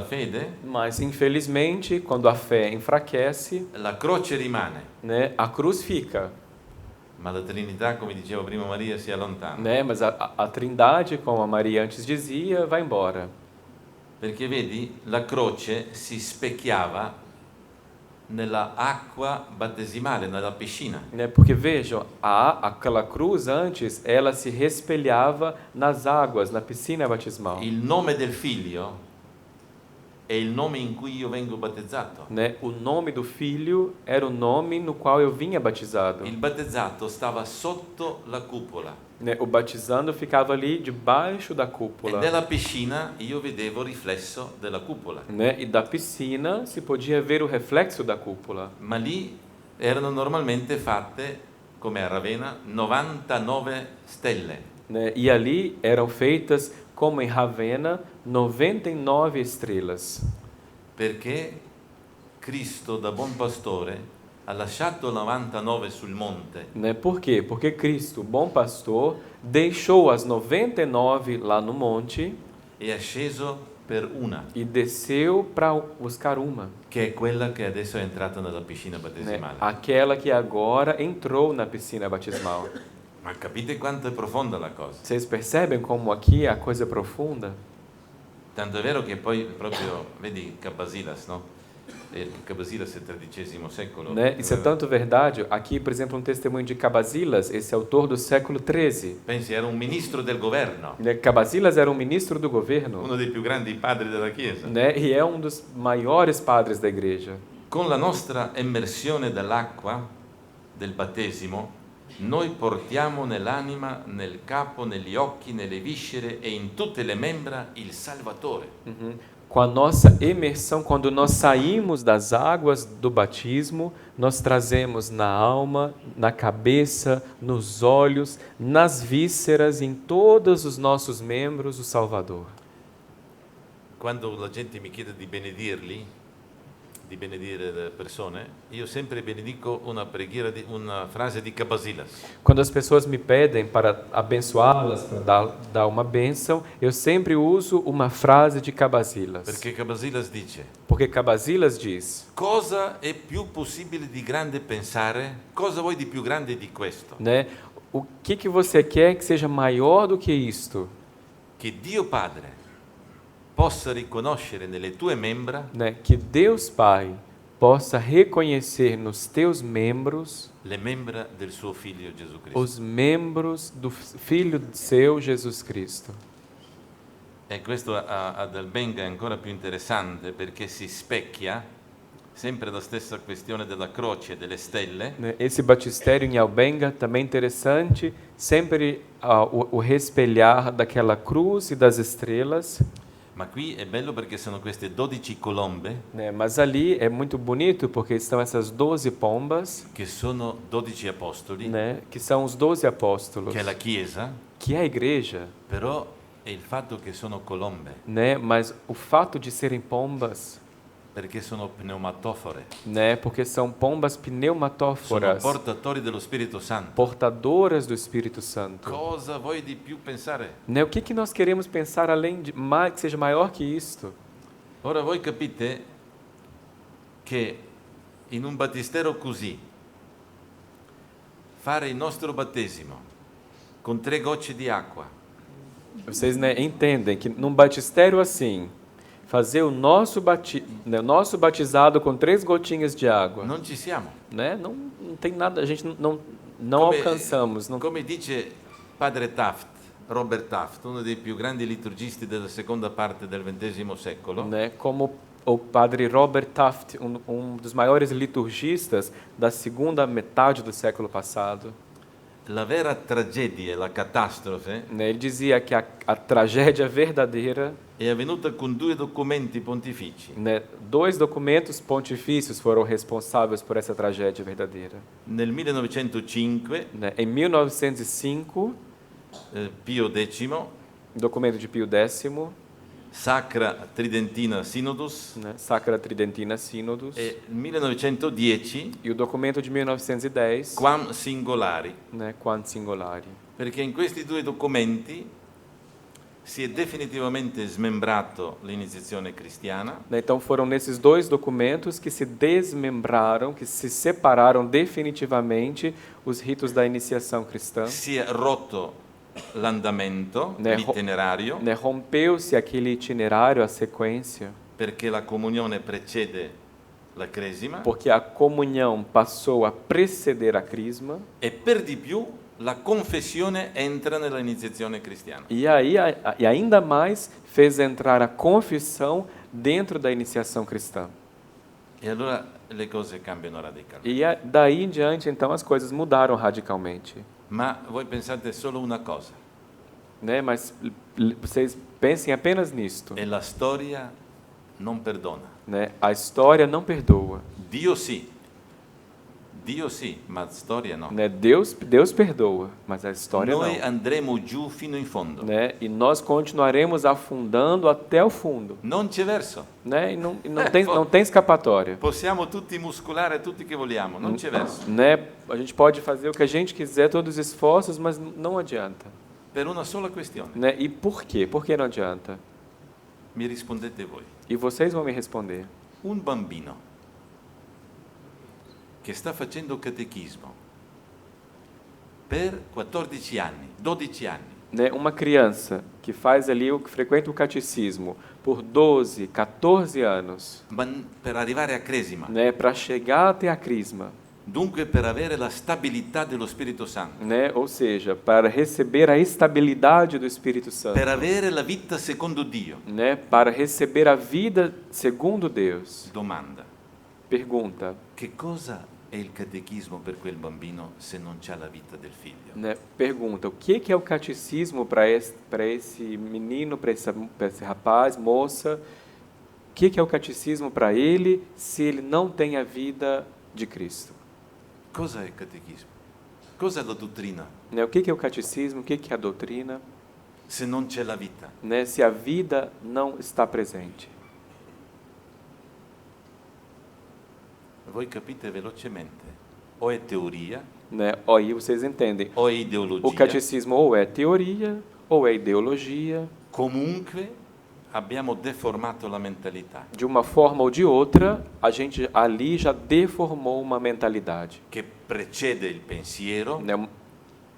fede, Mas, infelizmente, quando a fé enfraquece, la croce rimane, né, a cruz fica. ma la Trinità, come diceva prima Maria, si allontana. Né? Mas a Trindade, como a Maria antes dizia, vai embora. Perché vedi, la croce si specchiava nella acqua battesimale, nella piscina. Né? Porque vejam, aquela cruz antes, ela se espelhava nas águas, na piscina batismal. Il nome del figlio è il nome in cui io vengo battezzato. Né? O nome do filho era o nome no qual eu vinha batizado. Il battezzato stava sotto la cupola. Né? O batizando ficava ali debaixo da cúpula. E nella piscina io vedevo il riflesso della cupola. Né? E da piscina se podia ver o reflexo da cúpula. Ma lì erano normalmente fatte, come a Ravenna, 99 stelle. Né? E ali eram feitas, como em Ravenna, 99 estrelas. Perché Cristo, da buon pastore, ha lasciato 99 sul monte. Né? Por quê? Porque Cristo, bom pastor, deixou as 99 lá no monte E è sceso per una, e desceu para buscar uma, che è quella che adesso è entrata nella piscina né? battesimale. Aquela que agora entrou na piscina batismal. Ma capite quanto è profonda la cosa? Vocês percebem como aqui a coisa é profunda? Tanto è vero che poi proprio, vedi Cabasilas, no? Cabasilas è il XIII secolo. Né? Isso é tanto verdade. Aqui, por exemplo, um testemunho de Cabasilas, esse autor do século XIII. Pensi, era un ministro del governo, Né? Cabasilas era um ministro do governo, uno dei più grandi padri della Chiesa. né? E é um dos maiores padres da igreja. Con la nostra immersione dell'acqua, del battesimo, noi portiamo nell'anima, nel capo, negli occhi, nelle viscere e in tutte le membra il Salvatore. Com a nossa imersão, quando nós saímos das águas do batismo, nós trazemos na alma, na cabeça, nos olhos, nas vísceras, em todos os nossos membros, o Salvador. Quando la gente mi chiede di benedirli, di benedire le persone, io sempre benedico una preghiera, una frase di Cabasilas. Quando as pessoas me pedem para abençoá-las, para dar uma bênção, eu sempre uso uma frase de Cabasilas. Perché Cabasilas dice: Porque Cabasilas diz, cosa è più possibile di grande pensare? Cosa vuoi di più grande di questo? né? O que você quer que seja maior do que isto? Che Dio Padre possa riconoscere nelle tue membra Né? Que Deus Pai possa reconhecer nos teus membros le membra del suo figlio Gesù Cristo. os membros do Filho seu Jesus Cristo. E questo ad Albenga è ancora più interessante perché si specchia sempre la stessa questione della croce e delle stelle. Né? Esse batistério em Albenga também é interessante, sempre o respelhar daquela cruz e das estrelas. Ma qui è bello perché sono queste 12 colombe Né? Mas ali é muito bonito porque estão essas 12 pombas, che sono 12 apostoli, né? Que são os 12 apóstolos, che è la Chiesa, que é a igreja. però è il fatto che sono colombe, Né? Mas o fato de serem pombas, perché sono pneumatofore, né? Porque são pombas sono pneumatóforas, portatori dello Spirito Santo. portadoras do Espírito Santo. Cosa vuoi di più pensare? Né? O que nós queremos pensar além de que seja maior que isto? Ora voi capite che in un battistero così, fare il nostro battesimo con 3 gocce di acqua, Vocês, né, entendem que num batistério assim, fazer o nosso batizado com 3 gotinhas de água, non ci siamo. né? Não tem nada, a gente não Come- alcançamos. Não, Come dice padre Taft, Robert Taft, uno dei più grandi liturgisti della seconda parte del XX secolo, né? Como o padre Robert Taft, um dos maiores liturgistas da segunda metade do século passado, la vera tragedia, la catastrofe, né? Ele dizia que a tragédia verdadeira, è avvenuta con 2 documenti pontifici. né? 2 documentos pontifícios foram responsáveis por essa tragédia verdadeira. Nel 1905 Né? Em 1905, Pio X, documento de Pio X, Sacra Tridentina Synodus, né? Sacra Tridentina Synodus, e nel 1910 e o documento de 1910, Quam Singolari, né? Quant Singolari. perché in questi 2 documenti si è definitivamente smembrato l'iniziazione cristiana, Né? Então foram nesses 2 documentos que se desmembraram, que se separaram definitivamente os ritos da iniciação cristã. si è rotto l'andamento, Ne- l'itinerario, Né? Rompeu-se aquele itinerário, a sequência, perché la comunione precede la cresima, porque a comunhão passou a preceder a crisma, e per di più la confessione entra nell'iniziazione cristiana. e aí e ainda mais fez entrar a confissão dentro da iniciação cristã. E allora le cose cambiano radicalmente. E daí em diante, então, as coisas mudaram radicalmente. Ma voi pensate solo una cosa, Né? Mas vocês pensem apenas nisto. e la storia non perdona. Né? A história não perdoa. Dio sì, ma storia no. Né? Deus perdoa, mas a história Noi não. andremo giù fino in fondo. Né? E nós continuaremos afundando até o fundo. Non c'è verso. Né? E não tem escapatória. Possiamo tutti muscolare tutti che vogliamo, non c'è verso. Né? A gente pode fazer o que a gente quiser, todos os esforços, mas não adianta. Per una sola questione. Né? E por quê? Por que não adianta? Mi rispondete voi. E vocês vão me responder. Un bambino che sta facendo catechismo per 14 anni, 12 anni, Né? Uma criança que faz ali, que frequenta o catecismo por 12, 14 anos, ma per arrivare a cresima, né? Para chegar até a crisma, dunque per avere la stabilità dello Spirito Santo, né? Ou seja, para receber a estabilidade do Espírito Santo, per avere la vita secondo Dio. né? Para receber a vida segundo Deus. Domanda, Pergunta, che cosa è il catechismo per quel bambino se non c'ha la vita del figlio? né? Pergunta, o que é o catecismo para esse menino, para esse rapaz, moça? O que é o catecismo para ele se ele não tem a vida de Cristo? Cosa è il catechismo? Cosa è la dottrina Né? O que é o catecismo? O que é a doutrina? se non c'è la vita? Né? Se a vida não está presente. Voi capite velocemente, o è teoria Né? Aí vocês entendem. o è O ideologia, catecismo ou é teoria ou é ideologia. comunque abbiamo deformato la mentalità De uma forma ou de outra, a gente ali já deformou uma mentalidade. che precede il pensiero Né?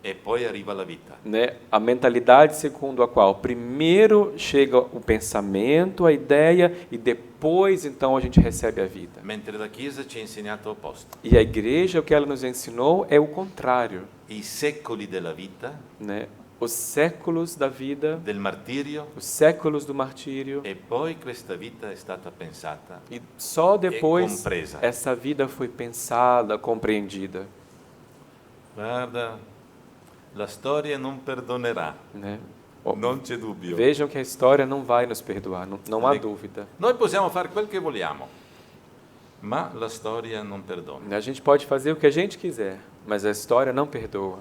e poi arriva la vita. Né? A mentalidade segundo a qual primeiro chega o pensamento, a ideia, e depois então a gente recebe a vida. Mentre la Chiesa ci ha insegnato l'opposto. E a igreja, o que ela nos ensinou é o contrário. I secoli della vita, Né? Os séculos da vida, del martirio, os séculos do martírio, e poi questa vita è stata pensata. e só depois compresa. essa vida foi pensada, compreendida. Guarda, la storia non perdonerà, Né? non c'è dubbio. Vejam que a história não vai nos perdoar, não há dúvida. Noi possiamo fare quel che vogliamo, ma la storia non perdona. A gente pode fazer o que a gente quiser, mas a história não perdoa.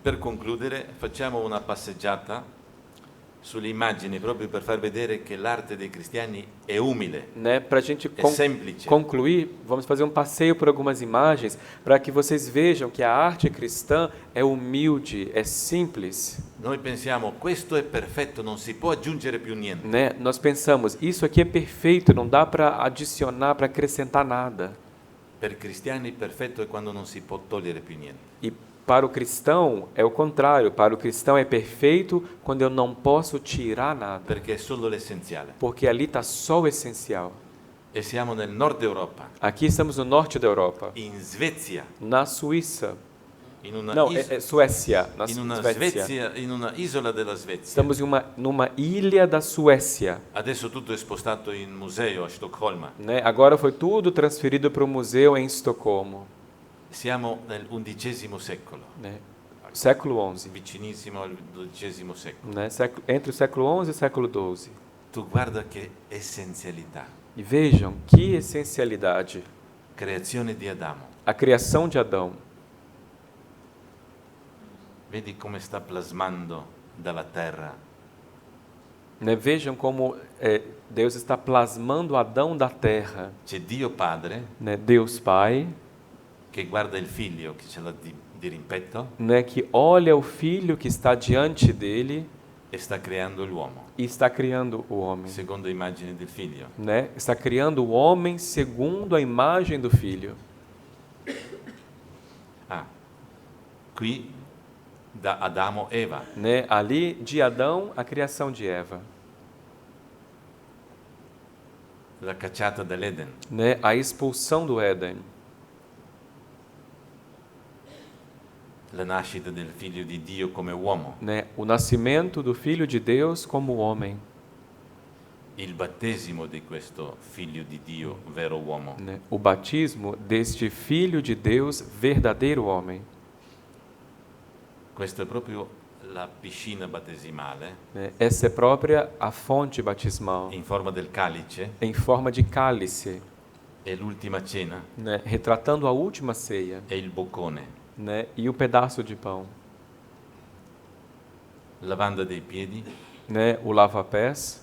Per concludere, facciamo una passeggiata sulle immagini proprio per far vedere che l'arte dei cristiani è umile, Né? Para a gente è semplice. concluir, vamos fazer um passeio por algumas imagens para que vocês vejam que a arte cristã é humilde, é simples. Noi pensiamo, questo è perfetto, non si può aggiungere più niente. Né? Nós pensamos, isso aqui é perfeito, não dá para adicionar, para acrescentar nada. Per cristiani perfetto è quando non si può togliere più niente. E para o cristão é o contrário, para o cristão é perfeito quando eu não posso tirar nada, Perché è solo l'essenziale. porque ali está só o essencial. E siamo nel nord Europa, Aqui estamos no norte da Europa, in Svezia, na Suíça. in una, Não, is- é Suécia, na in una Suécia. Svezia, in una isola della Svezia. Estamos numa ilha da Suécia. Adesso tutto è spostato in museo a Stoccolma. Né? Agora foi tudo transferido para o museu em Estocolmo. Siamo nel XI secolo, Né? Século XI. vicinissimo al XII secolo. Né? Entre o século XI e o século XII. Tu guarda che essenzialità, E vejam que essencialidade. creazione di Adamo. A criação de Adão. Vedi come sta plasmando dalla terra Né? Vejam como Deus está plasmando Adão da terra. c'è Dio Padre Né? Deus Pai, che guarda il figlio che ce l'ha di rimpetto né? Que olha o filho que está diante dele e sta creando l'uomo, e está criando o homem. secondo immagine del figlio. Né? Está criando o homem segundo a imagem do filho. Ah, qui da Adamo Eva. Né? Ali de Adão a criação de Eva. la cacciata dall'Eden. né, a expulsão do Éden, La nascita del figlio di Dio come uomo, né, o nascimento do Filho de Deus como homem, il battesimo di questo figlio di Dio, vero uomo. né, o batismo deste Filho de Deus, verdadeiro homem. Questa è proprio la piscina battesimale Né? Essa é própria a fonte batismal, in forma del calice, em forma de cálice, è l'ultima cena, né, retratando a última ceia, è il boccone, né, e o pedaço de pão, lavanda dei piedi. né, o lava-pés.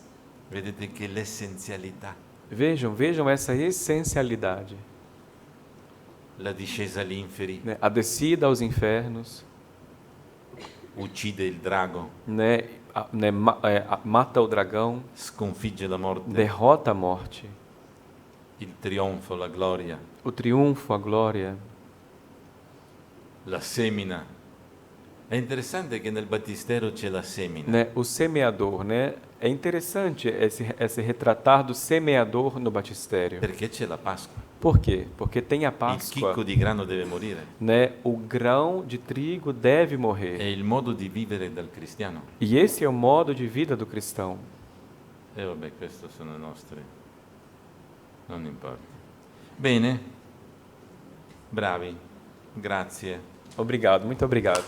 Vedete che l'essenzialità, Vejam essa essencialidade, la discesa agli inferi, né, a descida aos infernos, uccide il drago, né, mata o dragão, sconfigge la morte, derrota a morte, il trionfo, la gloria, o triunfo, a glória, la semina. È interessante che nel battistero c'è la semina. né, o semeador, né? É interessante esse retratar do semeador no batistério. Perché c'è la Pasqua. Por quê? Porque tem a Il Páscoa, chicco di grano deve morire. né? O grão de trigo deve È morrer. il modo di vivere del cristiano. E esse é o modo de vida do cristão. E vabbè, questo sono i nostri. Non importa. Bene. Bravi. Grazie. Obrigado, muito obrigado.